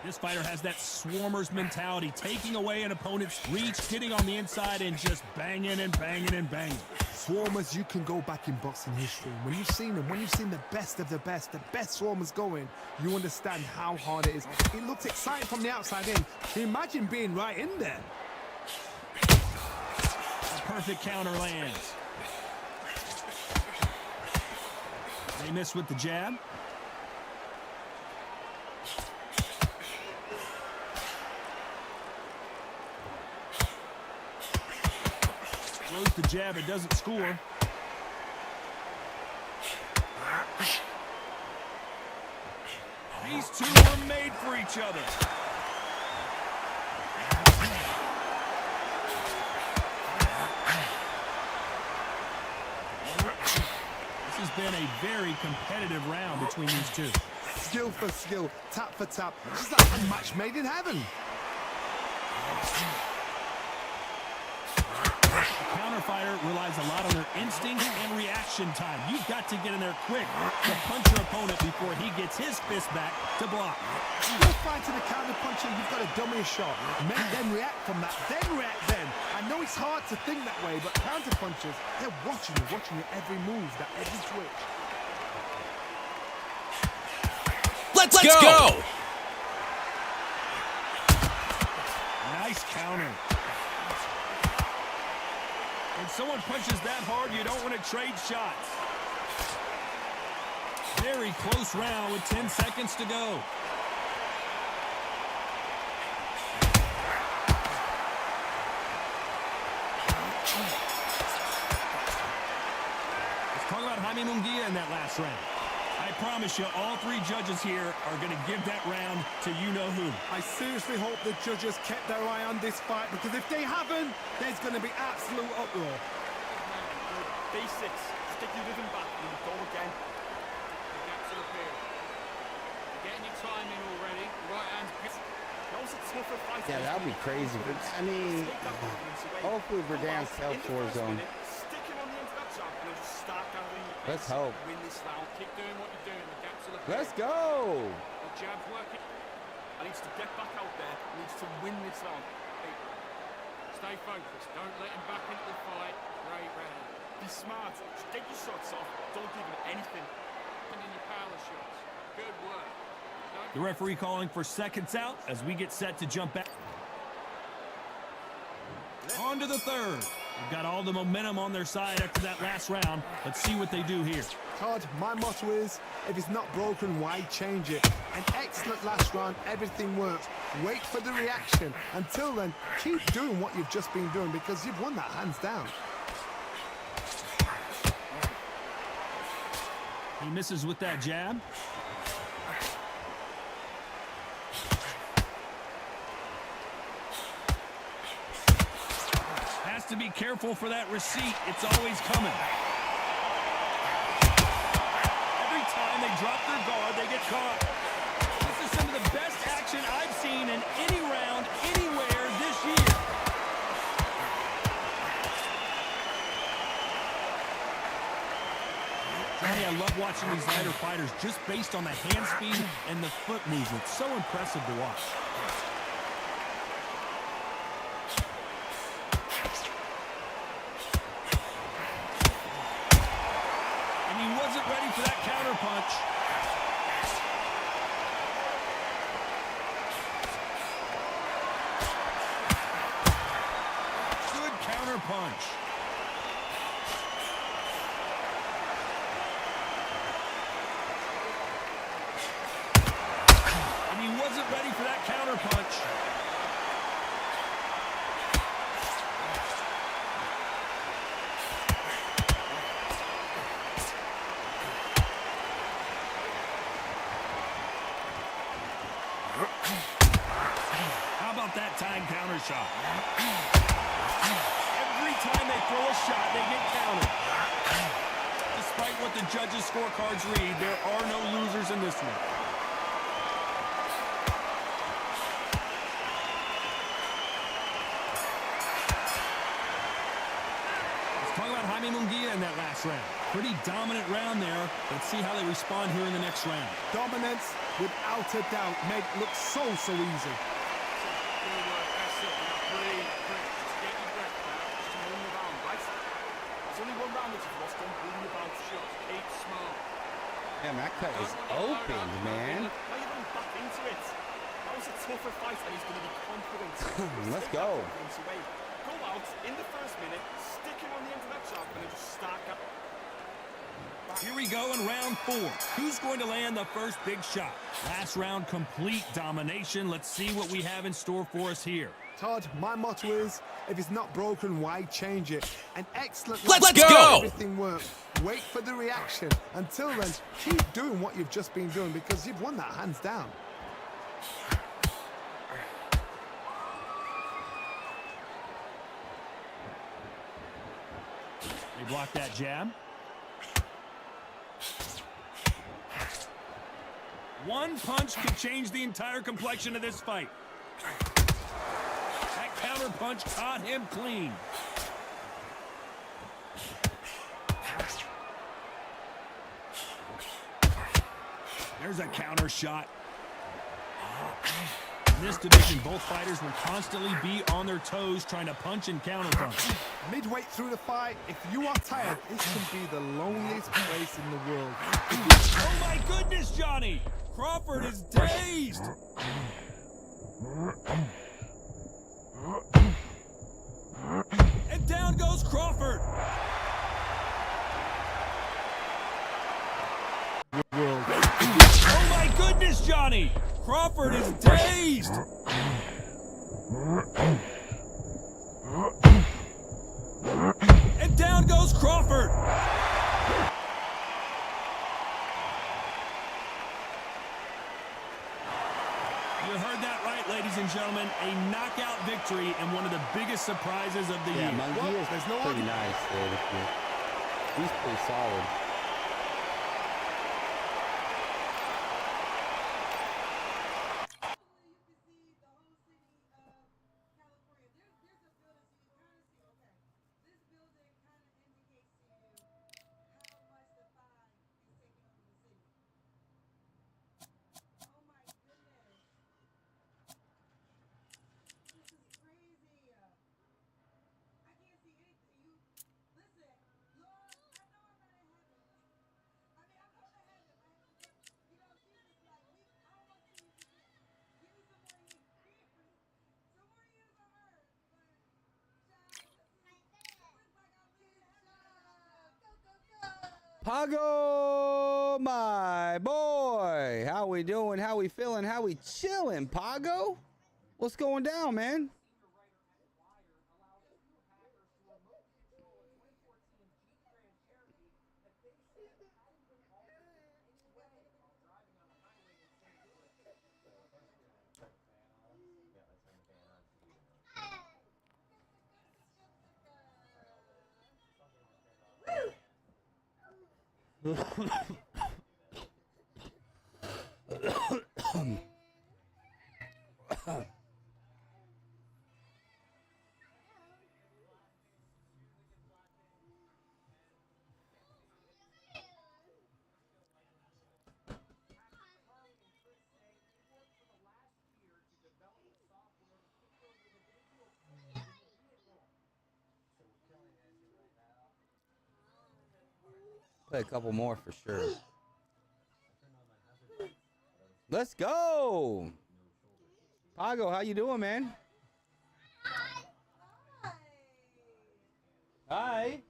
This fighter has that swarmer's mentality, taking away an opponent's reach, getting on the inside, and just banging and banging and banging. Swarmers, you can go back in boxing history. When you've seen them, when you've seen the best swarmers going, you understand how hard it is. It looks exciting from the outside in. Imagine being right in there. A perfect counter lands. They miss with the jab. Throws the jab, it doesn't score. These two were made for each other. This has been a very competitive round between these two. Skill for skill, tap for tap. Just like a match made in heaven. The counter fighter relies a lot on their instinct and reaction time. You've got to get in there quick to punch your opponent before he gets his fist back to block. You're fighting a counter puncher, you've got to dummy a shot. Make them react from that, then react then. I know it's hard to think that way, but counter punchers, they're watching you every move, that every switch. Let's go! Nice counter. When someone punches that hard, you don't want to trade shots. Very close round with 10 seconds to go. Let's talk about Jaime Munguia in that last round. I I promise you, all three judges here are going to give that round to you-know-who. I seriously hope the judges kept their eye on this fight, because if they haven't, there's going to be absolute uproar. Basics. Stick your rhythm back and go again. The gaps will appear. You're getting your timing already. Right hand's pissed. That was a tougher fight. Yeah, that would be crazy. But, I mean, hopefully Verdun's helps Warzone. Sticking on the end of that jump and then just start gathering. Let's hope. Win this round. Keep doing what you're doing. The gaps will appear. Let's go. The jab's working. I needs to get back out there. He needs to win this round. Hey, stay focused. Don't let him back into the fight. Great round. Be smart. Just get your shots off. Don't give him anything. And in your power shots. Good work. The referee calling for seconds out as we get set to jump back. On to the third. They've got all the momentum on their side after that last round. Let's see what they do here. Todd, my motto is, if it's not broken, why change it? An excellent last round, everything works. Wait for the reaction. Until then, keep doing what you've just been doing, because you've won that hands down. He misses with that jab. Has to be careful for that receipt. It's always coming. Every time they drop their guard, they get caught. This is some of the best action I've seen in any round, anywhere this year. Johnny, I love watching these lighter fighters just based on the hand speed and the foot movement. So impressive to watch. And he wasn't ready for that counter punch. Good counter punch. Wasn't ready for that counter punch. How about that time counter shot? Every time they throw a shot, they get countered. Despite what the judges' scorecards read, there are no losers in this one. In that last round. Pretty dominant round there. Let's see how they respond here in the next round. Dominance, without a doubt, made it look so easy. Good work. That's it. Breathe. Just get your breath back. Just win the round, right? There's only one round that you've lost. Don't win the round shots. Keep smart. Damn, that cut is opened, man. Now you're going back into it. That was a tougher fight, and he's going to be confident. Let's go. Go out in the first minute, stick him on the end of that jump, and then just stack up. Here we go in round 4. Who's going to land the first big shot? Last round, complete domination. Let's see what we have in store for us here. Todd, my motto is, if it's not broken, why change it? An excellent Let's go. Everything works. Wait for the reaction. Until then, keep doing what you've just been doing, because you've won that hands down. They block that jab. One punch could change the entire complexion of this fight. That counter punch caught him clean. There's a counter shot. In this division, both fighters will constantly be on their toes trying to punch and counter punch. Midway through the fight, if you are tired, this can be the loneliest place in the world. Oh my goodness, Johnny! Crawford is dazed! And down goes Crawford! Oh my goodness, Johnny! Crawford is dazed! And down goes Crawford! gentlemen, a knockout victory and one of the biggest surprises of the Yeah, year. Munguia is there's no pretty argument. nice, dude. He's pretty solid. You can see the whole city of California. There's a building, so you kind of see, okay, this building kind of indicates to you how much the fine is taking over the city. Oh my goodness. This is crazy. I can't see anything. Listen, Lord, I know I'm not in heaven. I mean, I'm going to heaven. You know, Jesus is like, I don't want to see you forget. Give me some more years. Some more years on earth. But, child, looks like I'm leaving heaven. Go. Pago, my boy. How we doing? How we feeling? How we chilling, Pago? What's going down, man? Play a couple more for sure. Let's go. Pago, how you doing, man? Hi.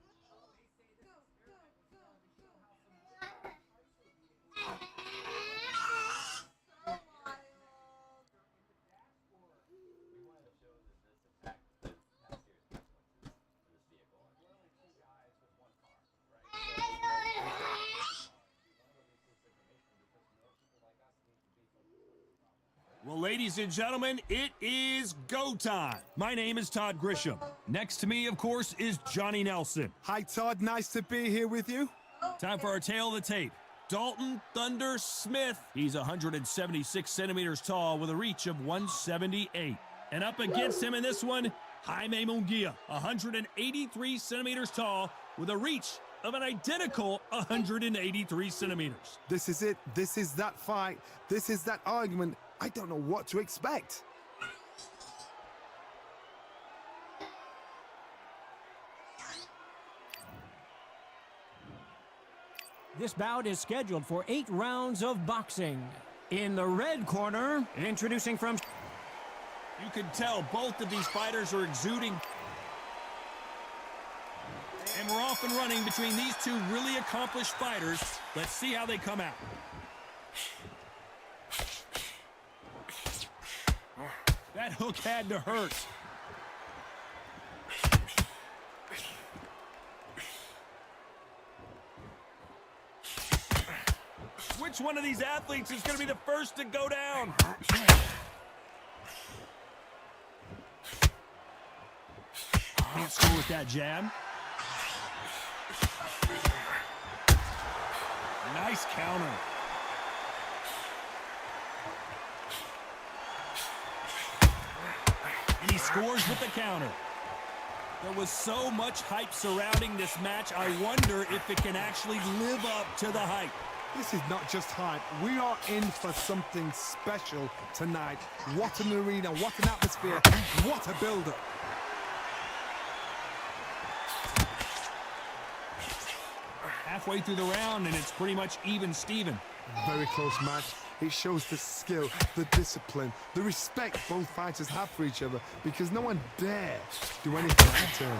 Well, ladies and gentlemen, it is go time. My name is Todd Grisham. Next to me, of course, is Johnny Nelson. Hi, Todd. Nice to be here with you. Time for our tail of the tape. Dalton Thunder Smith. He's 176 centimeters tall with a reach of 178. And up against him in this one, Jaime Munguia, 183 centimeters tall with a reach of an identical 183 centimeters. This is it. This is that fight. This is that argument. I don't know what to expect. This bout is scheduled for 8 rounds of boxing. In the red corner, introducing from... You can tell both of these fighters are exuding. And we're off and running between these two really accomplished fighters. Let's see how they come out. That hook had to hurt. Which one of these athletes is going to be the first to go down? Can't score with that jab. Nice counter. And he scores with the counter. There was so much hype surrounding this match, I wonder if it can actually live up to the hype. This is not just hype. We are in for something special tonight. What an arena, what an atmosphere, what a build-up. Halfway through the round, and it's pretty much even Steven. Very close match. It shows the skill, the discipline, the respect both fighters have for each other, because no one dare do anything out of turn.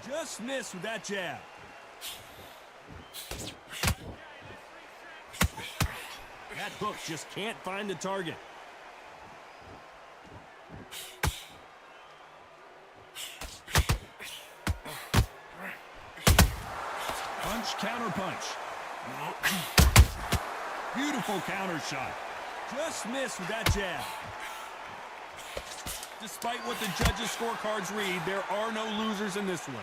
Just missed with that jab. That hook just can't find the target. Punch, counter punch. Beautiful counter shot. Just missed with that jab. Despite what the judges' scorecards read, there are no losers in this one.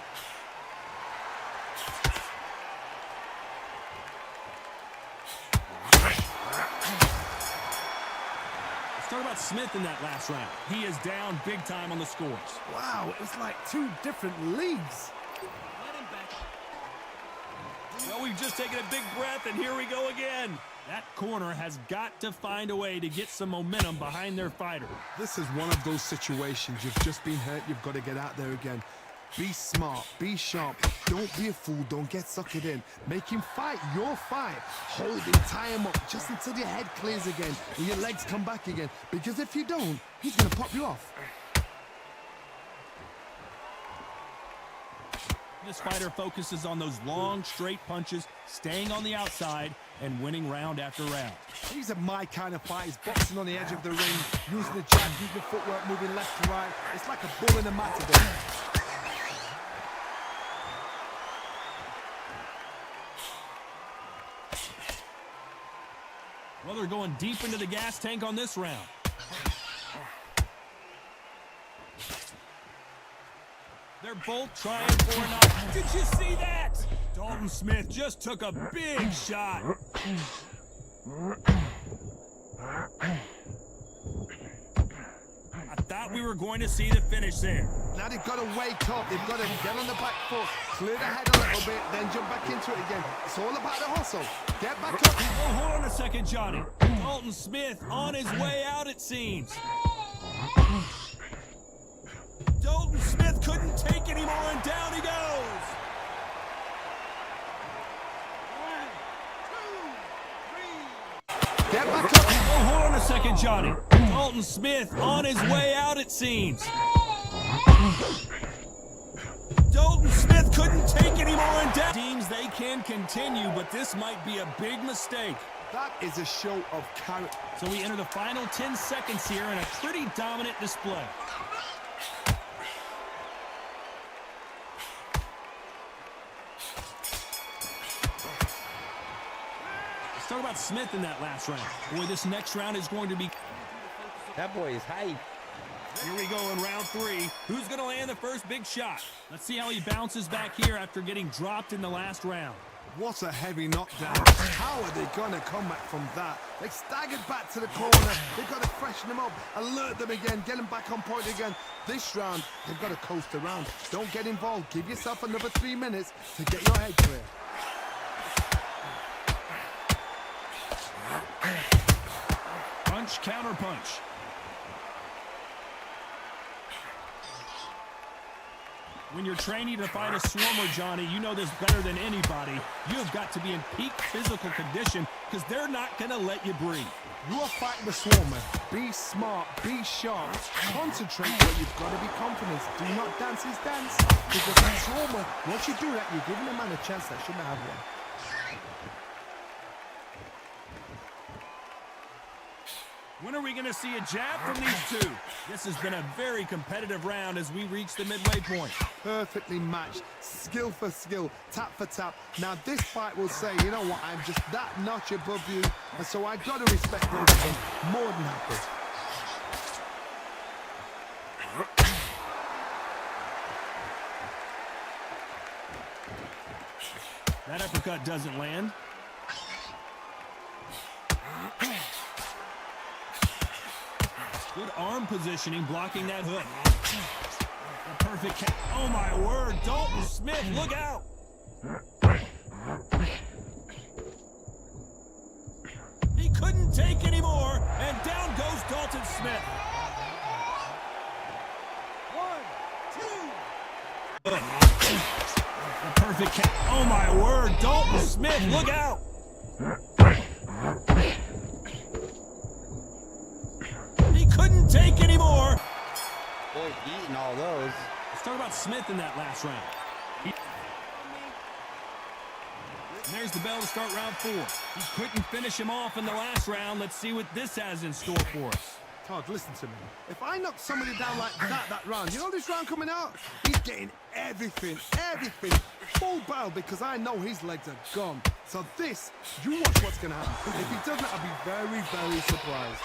Let's talk about Smith in that last round. He is down big time on the scores. Wow, it's like two different leagues. Well, we've just taken a big breath, and here we go again. That corner has got to find a way to get some momentum behind their fighter. This is one of those situations. You've just been hurt. You've got to get out there again. Be smart. Be sharp. Don't be a fool. Don't get suckered in. Make him fight your fight. Hold him. Tie him up just until your head clears again and your legs come back again. Because if you don't, he's going to pop you off. This fighter focuses on those long, straight punches, staying on the outside, and winning round after round. These are my kind of fighters, boxing on the edge of the ring, using the jab, using the footwork, moving left to right. It's like a bull in a matador. Well, they're going deep into the gas tank on this round. They're both trying for a knock. Did you see that? Dalton Smith just took a big shot. I thought we were going to see the finish there. Now they've got to wake up. They've got to get on the back foot, clear the head a little bit, then jump back into it again. It's all about the hustle. Get back up. Oh, hold on a second, Johnny. Dalton Smith on his way out, it seems. Dalton Smith couldn't take anymore, and down he goes. 1, 2, 3. Get back up. Oh, hold on a second, Johnny. Dalton Smith on his way out, it seems. Dalton Smith couldn't take anymore, and down. Teams, they can continue, but this might be a big mistake. That is a show of character. So we enter the final 10 seconds here in a pretty dominant display. Let's talk about Smith in that last round. Boy, this next round is going to be... That boy is hype. Here we go in round 3. Who's going to land the first big shot? Let's see how he bounces back here after getting dropped in the last round. What a heavy knockdown. How are they going to come back from that? They staggered back to the corner. They've got to freshen them up, alert them again, get them back on point again. This round, they've got to coast around. Don't get involved. Give yourself another 3 minutes to get your head clear. Punch, counter punch. When you're training to fight a swarmer, Johnny, you know this better than anybody. You have got to be in peak physical condition because they're not going to let you breathe. You are fighting the swarmer. Be smart, be sharp. Concentrate, but you've got to be confident. Do not dance his dance. Because the swarmer, once you do that, you're giving a man a chance that shouldn't have one. When are we going to see a jab from these two? This has been a very competitive round as we reach the midway point. Perfectly matched, skill for skill, tap for tap. Now this fight will say, you know what, I'm just that notch above you, and so I got to respect both of them more than happy. That uppercut doesn't land. Good arm positioning, blocking that hook. A perfect catch. Oh, my word. Dalton Smith, look out. He couldn't take anymore, and down goes Dalton Smith. 1, 2. A perfect catch. Oh, my word. Dalton Smith, look out. Couldn't take anymore. Boy, eating all those. Let's talk about Smith in that last round. And there's the bell to start round 4. He couldn't finish him off in the last round. Let's see what this has in store for us. Todd, listen to me. If I knock somebody down like that round, you know this round coming out? He's getting everything, full barrel, because I know his legs are gone. So this, you watch what's going to happen. If he doesn't, I'll be very, very surprised.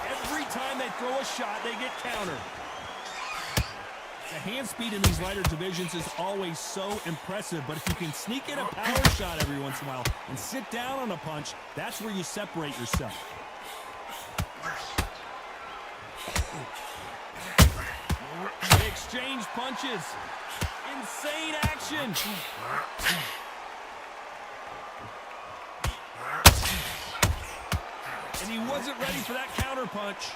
Every time they throw a shot, they get countered. The hand speed in these lighter divisions is always so impressive, but if you can sneak in a power shot every once in a while and sit down on a punch, that's where you separate yourself. They exchange punches. Insane action. And he wasn't ready for that counter punch.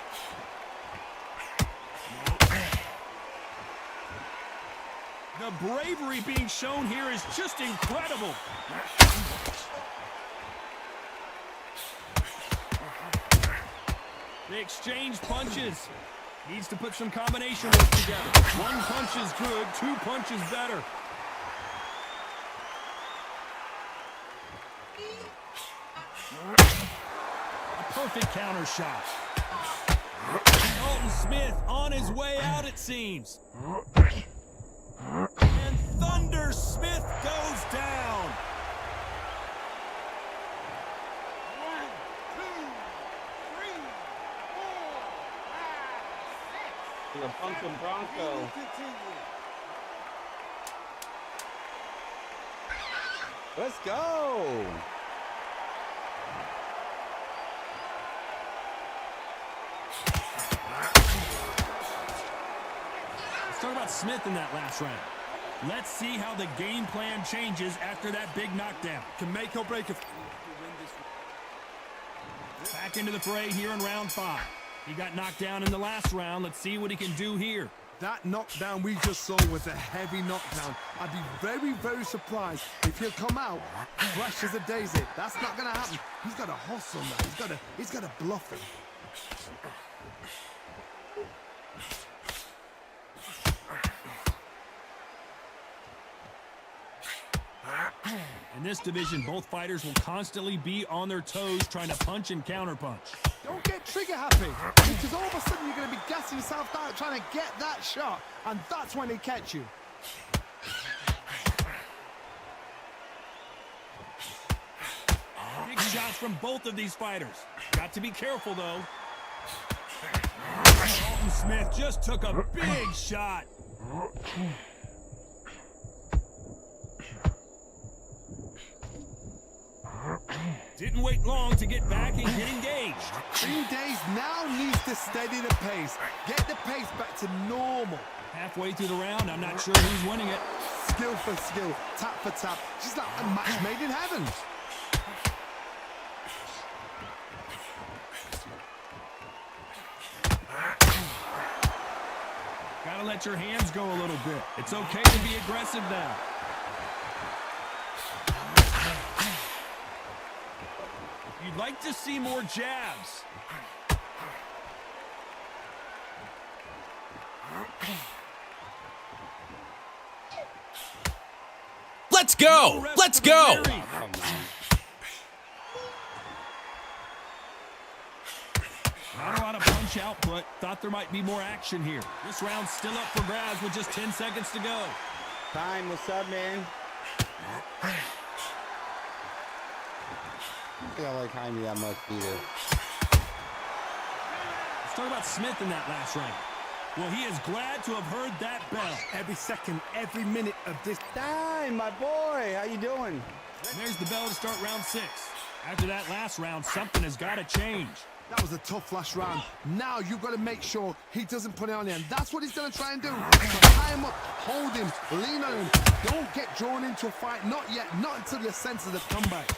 The bravery being shown here is just incredible. They exchange punches. Needs to put some combination work together. One punch is good, two punches better. A perfect counter shot. Dalton Smith on his way out, it seems. And Thunder Smith goes down. 1, 2, 3, 4, 5, 6. The Funkin' Bronco. Let's go. Let's talk about Smith in that last round. Let's see how the game plan changes after that big knockdown. Can make or break it. Back into the fray here in round 5. He got knocked down in the last round. Let's see what he can do here. That knockdown we just saw was a heavy knockdown. I'd be very, very surprised if he'll come out fresh as a daisy. That's not going to happen. He's got a hustle now. He's got to bluff it. In this division, both fighters will constantly be on their toes trying to punch and counterpunch. Don't get trigger happy, because all of a sudden you're going to be gassing yourself out trying to get that shot, and that's when they catch you. Big shots from both of these fighters. Got to be careful, though. Dalton Smith just took a big shot. Didn't wait long to get back and get engaged. 3 days now needs to steady the pace. Get the pace back to normal. Halfway through the round, I'm not sure who's winning it. Skill for skill, tap for tap. Just like a match made in heaven. Gotta let your hands go a little bit. It's okay to be aggressive now. You'd like to see more jabs. Let's go! Let's go! Not a lot of punch output. Thought there might be more action here. This round's still up for grabs with just 10 seconds to go. Time, what's up, man? I don't think I like Jaime that much either. Let's talk about Smith in that last round. Well, he is glad to have heard that bell. Every second, every minute of this. Time, my boy. How you doing? And there's the bell to start round 6. After that last round, something has got to change. That was a tough last round. Now you've got to make sure he doesn't put it on him. That's what he's going to try and do. So tie him up, hold him, lean on him. Don't get drawn into a fight. Not yet. Not until your senses have come back.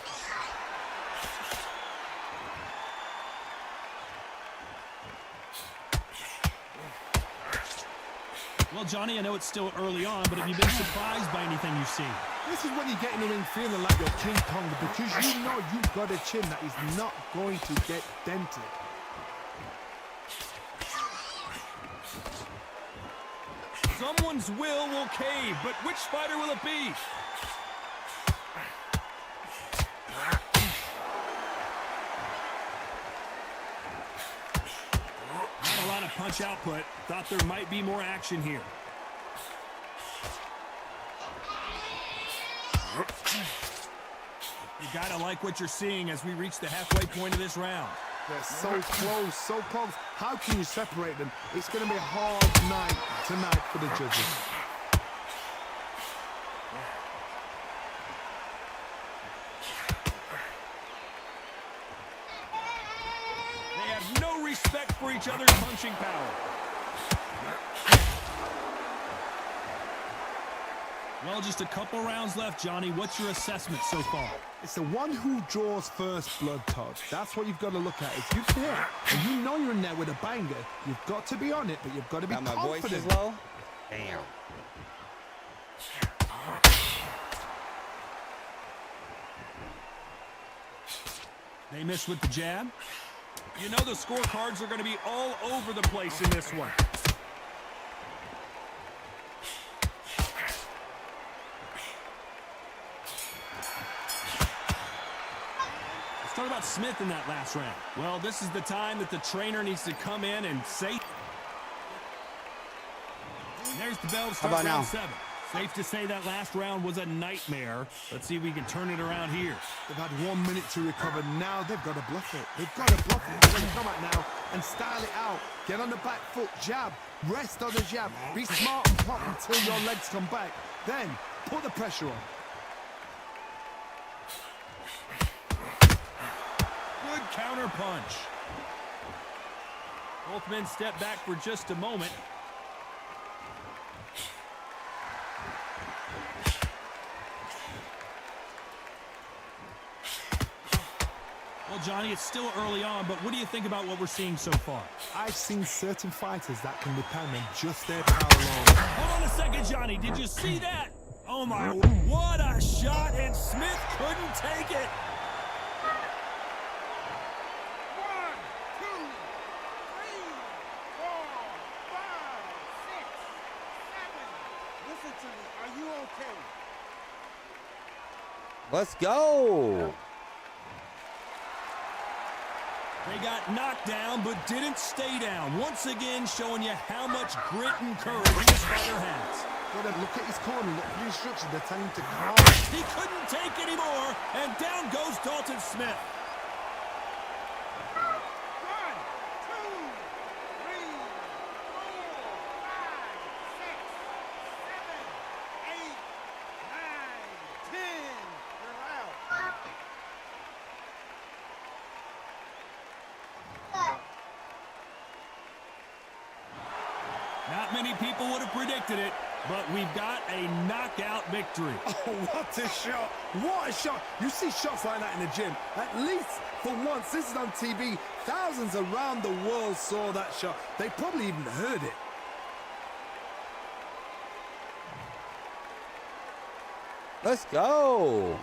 Well, Johnny, I know it's still early on, but have you been surprised by anything you've seen? This is when you get in the ring feeling like you're King Kong, because you know you've got a chin that is not going to get dented. Someone's will cave, but which fighter will it be? Not a lot of punch output. Thought there might be more action here. You gotta like what you're seeing as we reach the halfway point of this round. They're so close, so close. How can you separate them? It's going to be a hard night tonight for the judges. They have no respect for each other's punching power. Well, just a couple rounds left, Johnny. What's your assessment so far? It's the one who draws first blood, Todd. That's what you've got to look at. If you hit and you know you're in there with a banger, you've got to be on it, but you've got to be My confident. voice is low. Damn. They miss with the jab. You know the scorecards are going to be all over the place in this one. Let's talk about Smith in that last round. Well, this is the time that the trainer needs to come in and say. And there's the bell to start about round now? 7. Safe to say that last round was a nightmare. Let's see if we can turn it around here. They've had 1 minute to recover. Now they've got to bluff it. They've got to bluff it. They've got to come out now and style it out. Get on the back foot, jab. Rest on the jab. Be smart and pop until your legs come back. Then put the pressure on. Good counter punch. Both men step back for just a moment. Well, Johnny, it's still early on, but what do you think about what we're seeing so far? I've seen certain fighters that can depend on just their power alone. Hold on a second, Johnny. Did you see that? Oh, my. What a shot, and Smith couldn't take it. 1, 2, 3, 4, 5, 6, 7. Listen to me. Are you okay? Let's go. They got knocked down, but didn't stay down. Once again, showing you how much grit and courage this fighter has. Look at his corner. Look at the instructions. They're telling him to calm. He couldn't take anymore, and down goes Dalton Smith. 1, 2, 3, 4, 5, 6, 7, 8, 9, 10. You're out. Not many people would have predicted it, but we've got a knockout victory. Oh, what a shot. What a shot. You see shots like that in the gym. At least for once, this is on TV. Thousands around the world saw that shot. They probably even heard it. Let's go.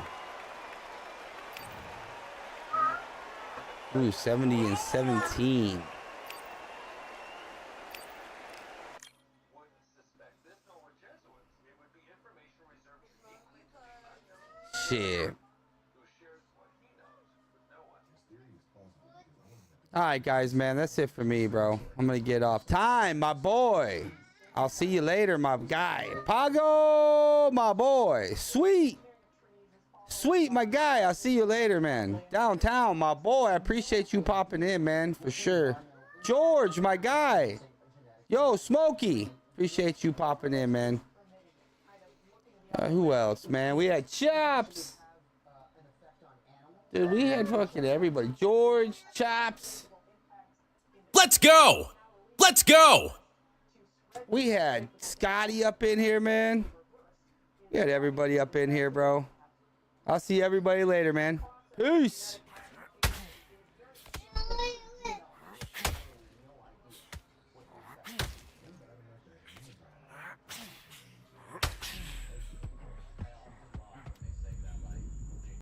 Ooh, 70 and 17. Shit. All right, guys, man, that's it for me, bro. I'm gonna get off. Time, my boy. I'll see you later, my guy. Pago, my boy. Sweet. Sweet, my guy. I'll see you later, man. Downtown, my boy. I appreciate you popping in, man, for sure. George, my guy. Yo, Smokey. Appreciate you popping in, man. Who else, man? We had Chops. Dude, we had fucking everybody. George, Chops. Let's go! Let's go! We had Scotty up in here, man. We had everybody up in here, bro. I'll see everybody later, man. Peace.